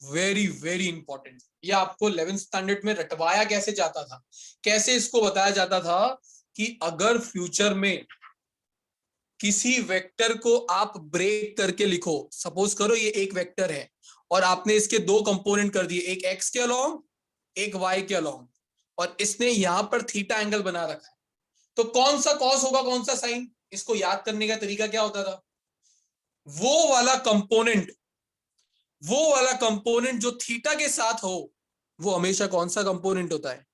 [SPEAKER 1] Very very important. ये आपको 11th स्टैंडर्ड में रटवाया कैसे जाता था, कैसे इसको बताया जाता था कि अगर फ्यूचर में किसी वेक्टर को आप ब्रेक करके लिखो, सपोज करो ये एक वेक्टर है और आपने इसके दो कंपोनेंट कर दिए, एक x के अलोंग एक y के अलोंग, और इसने यहां पर थीटा एंगल बना रखा है, तो कौन सा कॉस होगा कौन सा साइन? इसको याद करने का तरीका क्या होता था, वो वाला कंपोनेंट जो थीटा के साथ हो वो हमेशा कौन सा कंपोनेंट होता है?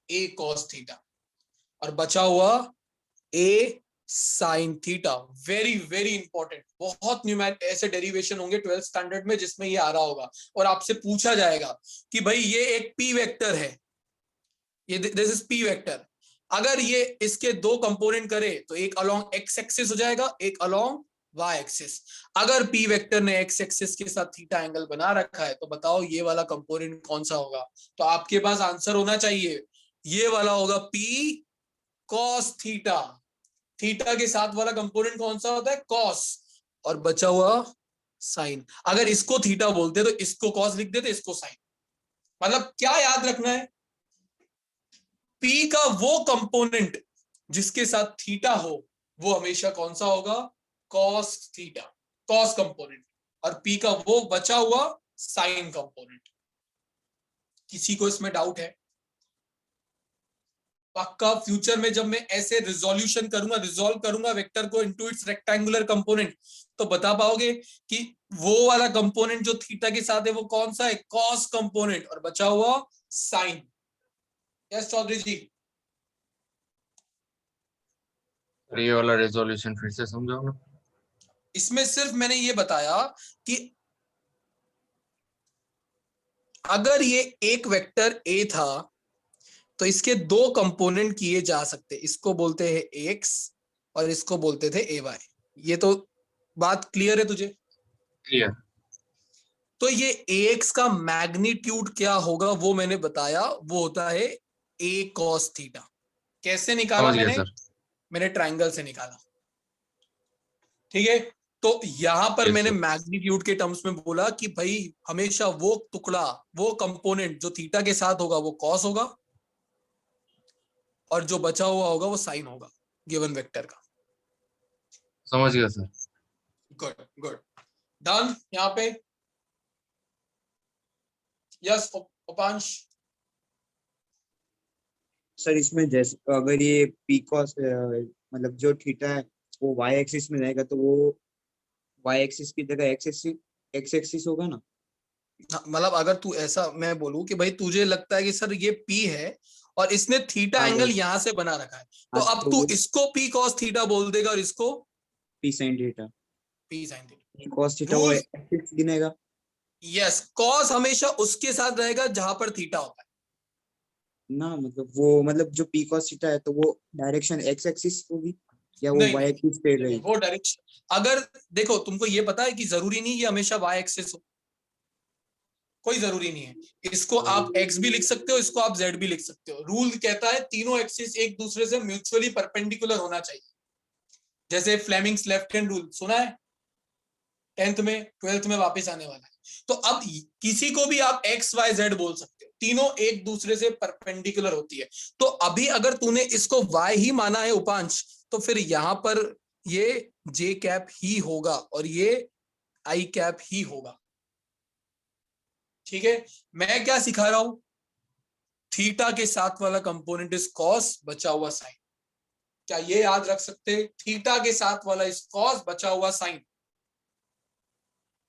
[SPEAKER 1] a cos थीटा, और बचा हुआ a sin theta. Very very important. बहुत न्यूमेरिक ऐसे डेरिवेशन होंगे 12th स्टैंडर्ड में जिसमें ये आ रहा होगा और आपसे पूछा जाएगा कि भाई ये एक p वेक्टर है, ये दिस इज p वेक्टर, अगर ये इसके दो कंपोनेंट करे तो एक अलोंग x एक्सिस हो जाएगा, एक अलोंग y एक्सिस। अगर p वेक्टर ने x एक्सिस के साथ थीटा एंगल बना रखा है तो बताओ ये वाला कंपोनेंट कौन सा होगा? तो आपके पास आंसर होना चाहिए, ये वाला होगा p cos थीटा। थीटा के साथ वाला कंपोनेंट कौन सा होता है? cos, और बचा हुआ साइन। अगर इसको थीटा बोलते तो इसको cos लिख देते, इसको साइन। मतलब क्या याद रखना है, p का वो कंपोनेंट जिसके साथ थीटा हो वो हमेशा कौन सा होगा? cos थीटा, cos कंपोनेंट, और p का वो बचा हुआ साइन कंपोनेंट। किसी को इसमें डाउट है? पक्का फ्यूचर में जब मैं ऐसे रिजॉल्व करूंगा वेक्टर को इनटू इट्स रेक्टेंगुलर कंपोनेंट, तो बता पाओगे कि वो वाला कंपोनेंट जो थीटा के साथ है वो कौन सा है? कॉस कंपोनेंट, और बचा हुआ साइन। यस चौधरी जी।
[SPEAKER 8] ये वाला रेजोल्यूशन फिर से समझाओ ना।
[SPEAKER 1] इसमें सिर्फ मैंने ये बताया कि अगर ये एक वेक्टर a था तो इसके दो कंपोनेंट किए जा सकते, इसको बोलते हैं x और इसको बोलते थे ay। ये तो बात क्लियर है तुझे?
[SPEAKER 8] क्लियर।
[SPEAKER 1] तो ये ax का मैग्नीट्यूड क्या होगा वो मैंने बताया, वो होता है a cos थीटा। कैसे निकाला
[SPEAKER 8] समझ गया
[SPEAKER 1] मैंने?
[SPEAKER 8] सर।
[SPEAKER 1] मैंने ट्रायंगल से निकाला, ठीक है। तो यहां पर
[SPEAKER 8] यस
[SPEAKER 1] मैंने
[SPEAKER 8] सर।
[SPEAKER 1] मैग्नीट्यूड के टर्म्स में बोला कि भाई हमेशा वो टुकड़ा, वो कंपोनेंट जो थीटा के साथ होगा वो कॉस होगा, और जो बचा हुआ होगा वो साइन होगा गिवन वेक्टर का।
[SPEAKER 8] समझ गया सर।
[SPEAKER 1] गुड गुड, डन यहाँ पे। यस उपांश।
[SPEAKER 4] सर इसमें जैसे अगर ये पी कॉस मतलब जो थीटा है वो y एक्सिस में रहेगा तो वो y एक्सिस की जगह x एक्सिस होगा ना?
[SPEAKER 1] मतलब अगर तू ऐसा मैं बोलूं कि भाई तुझे लगता है कि सर ये P है और इसने थीटा
[SPEAKER 4] हाँ
[SPEAKER 1] एंगल
[SPEAKER 4] बस,
[SPEAKER 1] यहां से बना रखा है, तो
[SPEAKER 4] हाँ
[SPEAKER 1] अब
[SPEAKER 4] तो
[SPEAKER 1] तू
[SPEAKER 4] वो
[SPEAKER 1] इसको P cos थीटा बोल देगा और इसको
[SPEAKER 4] p sin theta,
[SPEAKER 1] P sin theta.
[SPEAKER 4] p cos theta वो
[SPEAKER 1] रूल,
[SPEAKER 4] एक्सिस गिनेगा।
[SPEAKER 1] यस, cos हमेशा उसके साथ रहेगा जहां पर थीटा होता है।
[SPEAKER 4] ना मतलब वो मतलब जो p cos थीटा है तो वो डायरेक्शन x एक्सिस होगी या वो
[SPEAKER 1] नहीं
[SPEAKER 4] y
[SPEAKER 1] नहीं
[SPEAKER 4] एक्सिस पे
[SPEAKER 1] नहीं,
[SPEAKER 4] रहेगी?
[SPEAKER 1] वो डायरेक्शन, अगर देखो तुमको ये पता है कि जरूरी नहीं ये हमेशा y एक्सिस हो, कोई जरूरी नहीं है। इसको आप x भी लिख सकते हो, इसको आप z भी लिख सकते हो। रूल कहता है तीनों एक्सिस एक दूसरे से म्यूचुअली परपेंडिकुलर होना चाहिए। जैसे फ्लेमिंग्स लेफ्ट हैंड रूल सुना है 10th में, 12th में वापस आने वाला है। तो अब किसी को भी आप x y z बोल सकते हो, तीनों एक दूसरे से परपेंडिकुलर होती है। तो अभी अगर तूने इसको y ही माना है उपांश, तो फिर यहां पर ये j कैप ही होगा और ये i कैप ही होगा। ठीक है, मैं क्या सिखा रहा हूं? थीटा के साथ वाला कंपोनेंट इज कॉस, बचा हुआ साइन। क्या ये याद रख सकते? थीटा के साथ वाला इज कॉस, बचा हुआ साइन।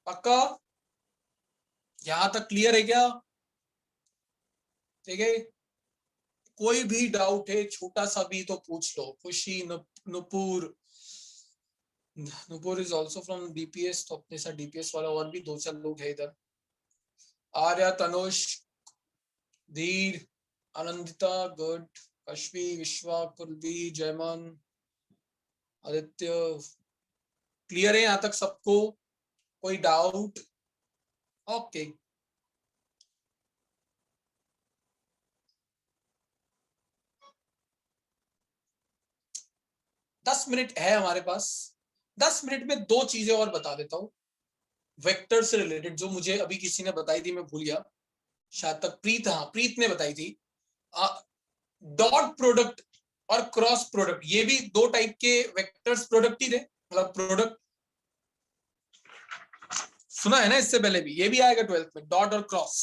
[SPEAKER 1] पक्का? यहां तक क्लियर है क्या? ठीक है, कोई भी डाउट है छोटा सा भी तो पूछ लो। खुशी, Nupur, Nupur is also from DPS, तो अपने साथ डीपीएस वाला और भी 2-4 लोग है इधर। आर्या, तनुष, धीर, आनंदिता, गुड, कश्मी, विश्वा, कुलवी, जयमान, आदित्य, क्लियर है यहां तक सबको? कोई डाउट? ओके, 10 मिनट है हमारे पास। 10 मिनट में दो चीजें और बता देता हूं वेक्टर से रिलेटेड, जो मुझे अभी किसी ने बताई थी, मैं भूल गया, शायद तक प्रीत, हाँ प्रीत ने बताई थी। डॉट प्रोडक्ट और क्रॉस प्रोडक्ट, ये भी दो टाइप के वेक्टर्स प्रोडक्ट ही थे, मतलब प्रोडक्ट सुना है ना इससे पहले भी, ये भी आएगा 12th में, डॉट और क्रॉस।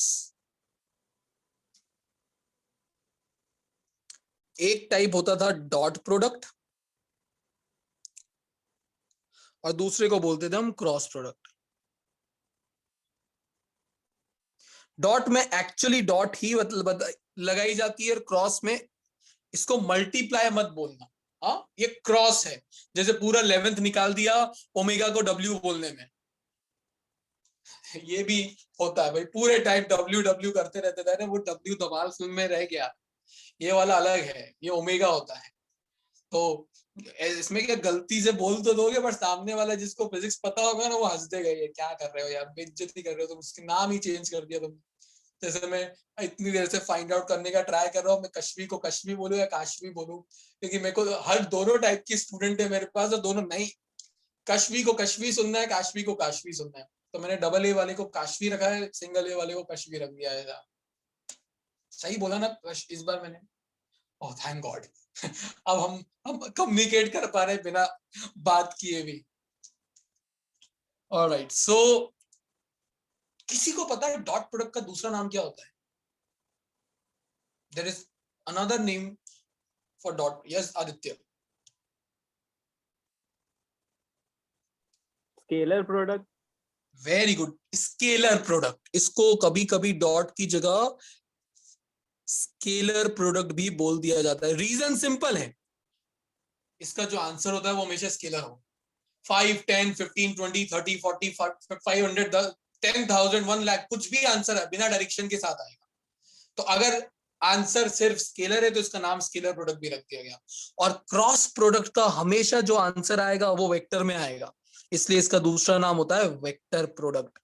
[SPEAKER 1] एक टाइप होता था डॉट प्रोडक्ट और दूसरे को बोलते थे हम क्रॉस प्रोडक्ट। डॉट में एक्चुअली डॉट ही लगाई जाती है और क्रॉस में इसको मल्टीप्लाई मत बोलना, हाँ ये क्रॉस है। जैसे पूरा 11th निकाल दिया ओमेगा को W बोलने में, ये भी होता है भाई, पूरे टाइम W W करते रहते थे ना, वो W धमाल फिल्म में रह गया, ये वाला अलग है, ये ओमेगा होता है। तो इसमें क्या गलती से बोल तो दोगे, पर सामने वाला जिसको फिजिक्स पता होगा ना, वो हंस देगा, ये क्या कर रहे हो यार, बेइज्जती कर रहे हो तुम, उसके नाम ही चेंज कर दिया तुम। जैसे मैं इतनी देर से फाइंड आउट करने का ट्राई कर रहा हूँ, मैं कश्मी को कश्मी बोलूं या काशवी बोलूं, क्योंकि मेरे को हर दोनों टाइप की स्टूडेंट है मेरे पास, और दोनों नहीं, कश्मी को कश्मी सुनना है, काशवी को काशवी सुनना है, तो मैंने डबल ए वाले को काशवी रखा है, सिंगल ए वाले को कश्मी रख दिया है। सही बोला ना इस बार मैंने? Oh thank God. अब हम कम्युनिकेट कर पा रहे बिना बात किए भी। ऑलराइट, सो किसी को पता है डॉट प्रोडक्ट का दूसरा नाम क्या होता है? There is another name for dot. Yes Aditya.
[SPEAKER 10] Scalar product.
[SPEAKER 1] Very good, scalar product. इसको कभी कभी डॉट की जगह स्केलर प्रोडक्ट भी बोल दिया जाता है। रीजन सिंपल है, इसका जो आंसर होता है वो हमेशा स्केलर हो। 5, 10, 15, 20, 30, 40, 500, 10,000, 1 लाख, कुछ भी आंसर है बिना डायरेक्शन के साथ आएगा। तो अगर आंसर सिर्फ स्केलर है तो इसका नाम स्केलर प्रोडक्ट भी रख दिया गया। और क्रॉस प्रोडक्ट का हमेशा जो आंसर आएगा वो वेक्टर में आएगा, इसलिए इसका दूसरा नाम होता है वेक्टर प्रोडक्ट।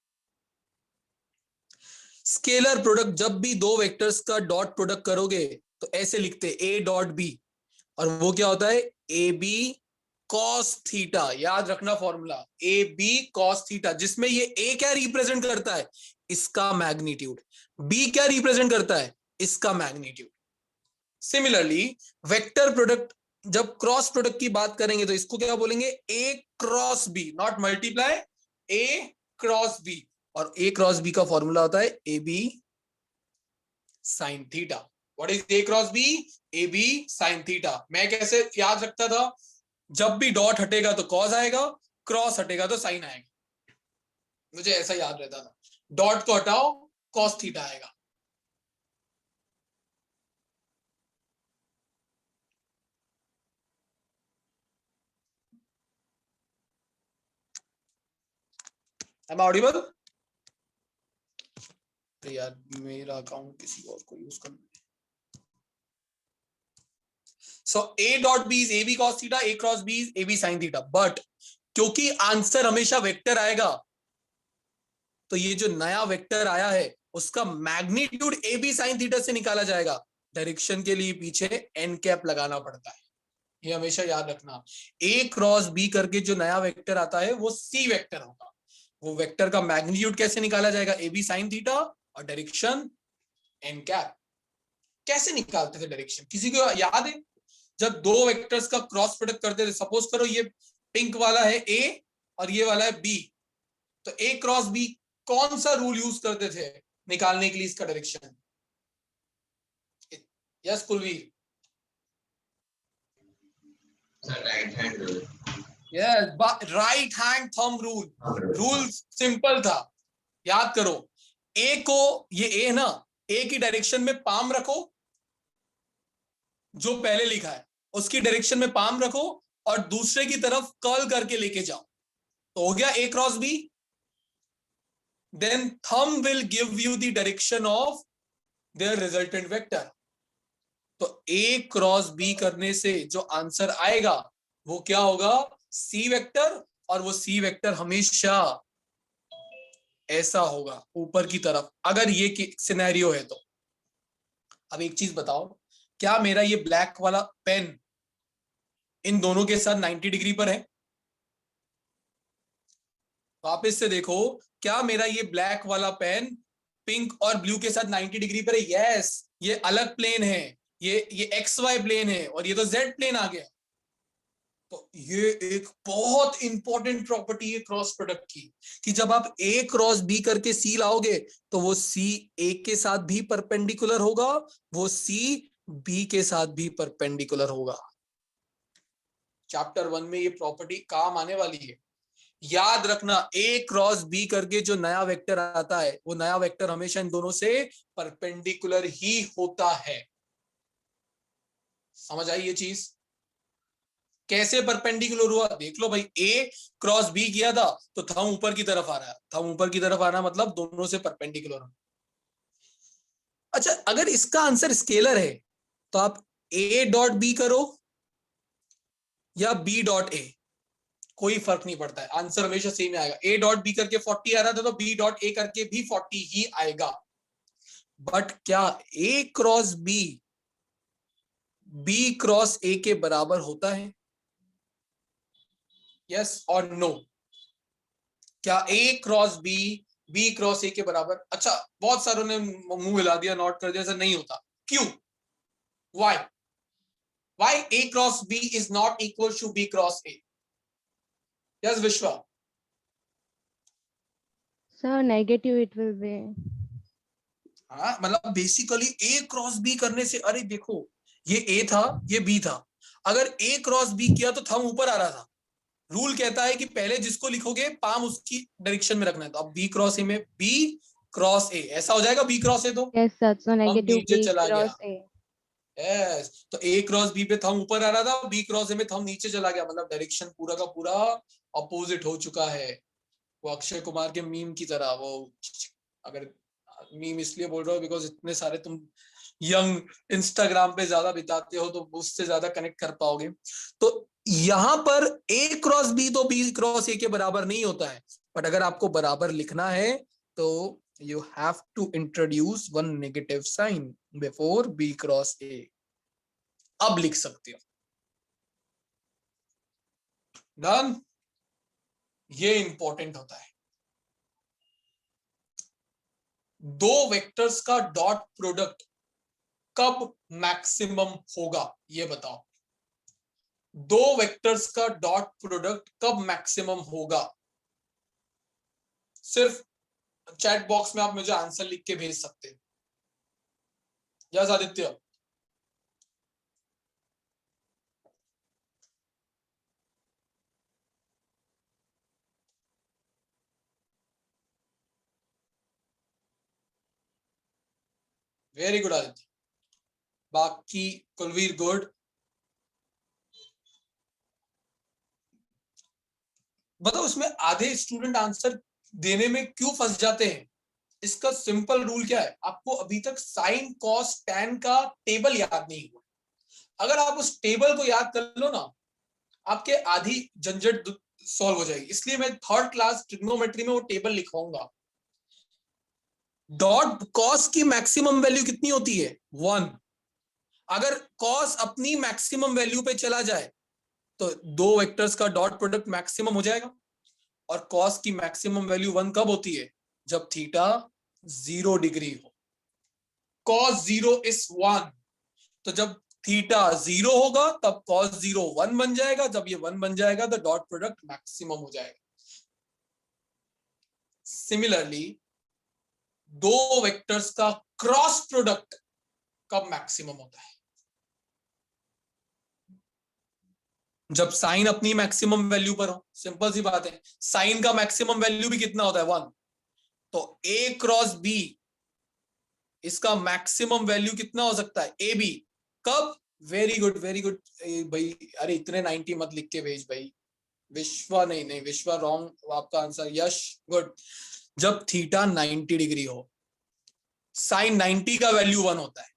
[SPEAKER 1] स्केलर प्रोडक्ट, जब भी दो वेक्टर्स का डॉट प्रोडक्ट करोगे तो ऐसे लिखते ए डॉट बी, और वो क्या होता है ए बी कॉस थीटा। याद रखना formula, A B cos theta, जिसमें ये ए क्या रिप्रेजेंट करता है, इसका मैग्नीट्यूड, बी क्या रिप्रेजेंट करता है, इसका मैग्नीट्यूड। सिमिलरली वेक्टर प्रोडक्ट, जब क्रॉस प्रोडक्ट की बात करेंगे तो इसको क्या बोलेंगे, A cross B, not multiply, A cross B, और ए क्रॉस बी का फॉर्मूला होता है A B sine theta. What is A cross B? A B sine theta. मैं कैसे याद रखता था, जब भी डॉट हटेगा तो कॉस आएगा, क्रॉस हटेगा तो साइन आएगा, मुझे ऐसा याद रहता था। डॉट को हटाओ कॉस थीटा आएगा। Am I audible? तो यार मेरा अकाउंट किसी और को यूज करना है। So A dot B is A B cos theta, A cross B is A B sine theta. But क्योंकि आंसर हमेशा वेक्टर आएगा, तो ये जो नया वेक्टर आया है उसका magnitude A B sine theta से निकाला जाएगा। डायरेक्शन के लिए पीछे एन कैप लगाना पड़ता है, ये हमेशा याद रखना। ए क्रॉस बी करके जो नया वेक्टर आता है वो सी वेक्टर होगा। वो वेक्टर का मैग्नीट्यूड कैसे निकाला जाएगा, ए बी साइन थीटा, और डायरेक्शन एन कैप। कैसे निकालते थे डायरेक्शन, किसी को याद है? जब दो वेक्टर्स का क्रॉस प्रोडक्ट करते थे, सपोज करो ये पिंक वाला है ए और ये वाला है बी, तो ए क्रॉस बी कौन सा रूल यूज करते थे निकालने के लिए इसका direction? Yes Kulveer.
[SPEAKER 9] Right hand rule.
[SPEAKER 1] Yes, right hand thumb rule. Rule simple था, याद करो। ए को, ये ए ना, ए की डायरेक्शन में पाम रखो, जो पहले लिखा है उसकी डायरेक्शन में पाम रखो, और दूसरे की तरफ कर्ल करके लेके जाओ, तो हो गया A cross B. Then thumb will give you the direction of their resultant vector. तो ए क्रॉस बी करने से जो आंसर आएगा वो क्या होगा, सी वेक्टर, और वो सी वेक्टर हमेशा ऐसा होगा ऊपर की तरफ, अगर ये सिनेरियो है तो। अब एक चीज बताओ, क्या मेरा ये ब्लैक वाला पेन इन दोनों के साथ 90 डिग्री पर है। वापस से देखो, क्या मेरा ये ब्लैक वाला पेन पिंक और ब्लू के साथ 90 डिग्री पर है? यस, ये अलग प्लेन है, ये एक्स वाई प्लेन है और ये तो जेड प्लेन आ गया। तो ये एक बहुत इंपॉर्टेंट प्रॉपर्टी है क्रॉस प्रोडक्ट की, कि जब आप ए क्रॉस बी करके सी लाओगे तो वो सी ए के साथ भी परपेंडिकुलर होगा, वो सी बी के साथ भी परपेंडिकुलर होगा। चैप्टर 1 में ये प्रॉपर्टी काम आने वाली है। याद रखना, ए क्रॉस बी करके जो नया वेक्टर आता है वो नया वेक्टर हमेशा इन दोनों से परपेंडिकुलर ही होता है। समझ आई ये चीज? कैसे परपेंडिकुलर हुआ देख लो भाई। ए क्रॉस बी किया था तो थंब ऊपर की तरफ आ रहा है, थंब ऊपर की तरफ आना मतलब दोनों से परपेंडिकुलर। अच्छा, अगर इसका आंसर स्केलर है तो आप ए डॉट बी करो या बी डॉट ए, कोई फर्क नहीं पड़ता है, आंसर हमेशा सेम आएगा। ए डॉट बी करके 40 आ रहा था तो बी डॉट ए करके भी 40 ही आएगा। बट क्या ए क्रॉस बी क्रॉस ए के बराबर होता है? यस और नो? क्या ए क्रॉस बी क्रॉस ए के बराबर? अच्छा, बहुत सारों ने मुंह हिला दिया, नोट कर दिया, ऐसा नहीं होता। क्यों? Why A cross B is not equal to B cross A? Yes Vishwa?
[SPEAKER 3] Sir, negative it will be.
[SPEAKER 1] हाँ, मतलब बेसिकली ए क्रॉस बी करने से, अरे देखो ये ए था ये बी था, अगर ए क्रॉस बी किया तो थंब ऊपर आ रहा था। रूल कहता है कि पहले जिसको लिखोगे पाम उसकी डायरेक्शन में रखना है। तो अब बी क्रॉस ए में बी क्रॉस ए ऐसा हो जाएगा, बी क्रॉस ए तो
[SPEAKER 3] Yes, sir. So
[SPEAKER 1] thumb
[SPEAKER 3] negative
[SPEAKER 1] नीचे
[SPEAKER 3] B
[SPEAKER 1] चला गया।
[SPEAKER 3] cross A.
[SPEAKER 1] यस, तो ए क्रॉस बी पे थंब ऊपर आ रहा था, बी क्रॉस ए में थंब नीचे चला गया, मतलब डायरेक्शन पूरा का पूरा अपोजिट हो चुका है। वो अक्षय कुमार के मीम की तरह, वो अगर मीम इसलिए बोल रहा हूँ बिकॉज इतने सारे तुम यंग इंस्टाग्राम पे ज्यादा बिताते हो तो उससे ज्यादा कनेक्ट कर पाओगे। तो यहां पर ए क्रॉस बी तो बी क्रॉस ए के बराबर नहीं होता है, बट अगर आपको बराबर लिखना है तो you have to introduce one negative sign before B cross A. अब लिख सकते हो। डन? ये इंपॉर्टेंट होता है। दो वेक्टर्स का डॉट प्रोडक्ट कब मैक्सिमम होगा ये बताओ। दो वेक्टर्स का डॉट प्रोडक्ट कब मैक्सिमम होगा? सिर्फ चैट बॉक्स में आप मुझे आंसर लिख के भेज सकते हैं। Yes Aditya? Very good Aditya. बाकी कुलवीर गुड। बताओ इसमें आधे स्टूडेंट आंसर देने में क्यों फंस जाते हैं? इसका सिंपल रूल क्या है? आपको अभी तक साइन कॉस टैन का टेबल याद नहीं हुआ। अगर आप उस टेबल को याद कर लो ना, आपके आधी झंझट सॉल्व हो जाएगी। इसलिए मैं थर्ड क्लास ट्रिग्नोमेट्री में वो टेबल लिखवाऊंगा। डॉट कॉस की मैक्सिमम वैल्यू कितनी होती है? 1। अगर कॉस अपनी मैक्सिमम वैल्यू पे चला जाए तो दो वेक्टर्स का डॉट प्रोडक्ट मैक्सिमम हो जाएगा। और कॉस की मैक्सिमम वैल्यू 1 कब होती है? जब थीटा 0 डिग्री हो। कॉस 0 इज 1, तो जब थीटा 0 होगा तब कॉस 0 1 बन जाएगा। जब ये 1 बन जाएगा तो डॉट प्रोडक्ट मैक्सिमम हो जाएगा। सिमिलरली दो वेक्टर्स का क्रॉस प्रोडक्ट कब मैक्सिमम होता है? जब साइन अपनी मैक्सिमम वैल्यू पर हो। सिंपल सी बात है, साइन का मैक्सिमम वैल्यू भी कितना होता है? 1। तो ए क्रॉस बी, इसका मैक्सिमम वैल्यू कितना हो सकता है? A B. कब? वेरी गुड वेरी गुड भाई। अरे इतने 90 मत लिख के भेज भाई। विश्वा नहीं विश्वा रॉन्ग आपका आंसर। यश गुड। जब थीटा 90 डिग्री हो। साइन 90 का वैल्यू 1 होता है।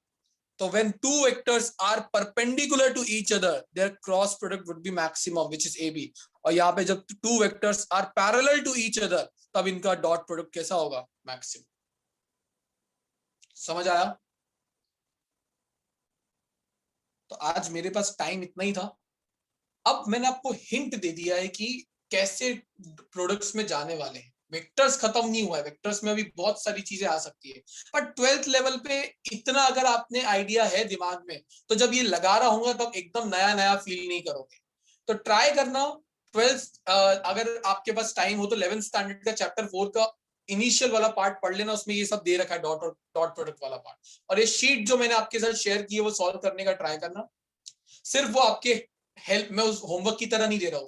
[SPEAKER 1] तो when two vectors are perpendicular to each other, their cross product would be maximum, which is AB. और यहाँ पे जब two vectors are parallel to each other, तब इनका डॉट प्रोडक्ट कैसा होगा? मैक्सिमम। समझ आया? तो आज मेरे पास टाइम इतना ही था। अब मैंने आपको हिंट दे दिया है कि कैसे प्रोडक्ट्स में जाने वाले हैं। वेक्टर्स खत्म नहीं हुआ है, वेक्टर्स में अभी बहुत सारी चीजें आ सकती है, पर 12th लेवल पे इतना अगर आपने आइडिया है दिमाग में, तो जब ये लगा रहा होगा तब एकदम नया नया फील नहीं करोगे। तो ट्राई करना 12th, अगर आपके पास टाइम हो तो 11th स्टैंडर्ड का चैप्टर 4 का इनिशियल वाला पार्ट पढ़ लेना, उसमें ये सब दे रखा है, डॉट और डॉट प्रोडक्ट वाला पार्ट, और ये शीट जो मैंने आपके साथ शेयर की है वो सॉल्व करने का ट्राई करना। सिर्फ वो आपके हेल्प में, उस होमवर्क की तरह नहीं दे रहा हूँ,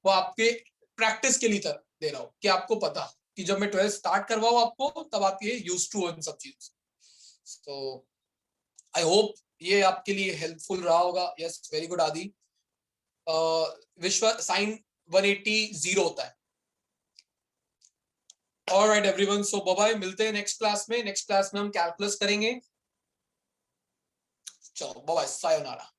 [SPEAKER 1] वो आपके प्रैक्टिस के लिए तरह दे रहा हूँ, कि आपको पता कि जब मैं 12th स्टार्ट करवाऊँ आपको, तब आप ये यूज्ड टू हो इन सब चीजों से। तो आई होप ये आपके लिए हेल्पफुल रहा होगा। यस, वेरी गुड आदि। विश्व साइन 180 0 होता है। ऑलराइट एवरीवन, सो बाय बाय, मिलते हैं नेक्स्ट क्लास में। नेक्स्ट क्लास में हम कैलकुलस करेंगे। चलो बाय बाय, सायोनारा।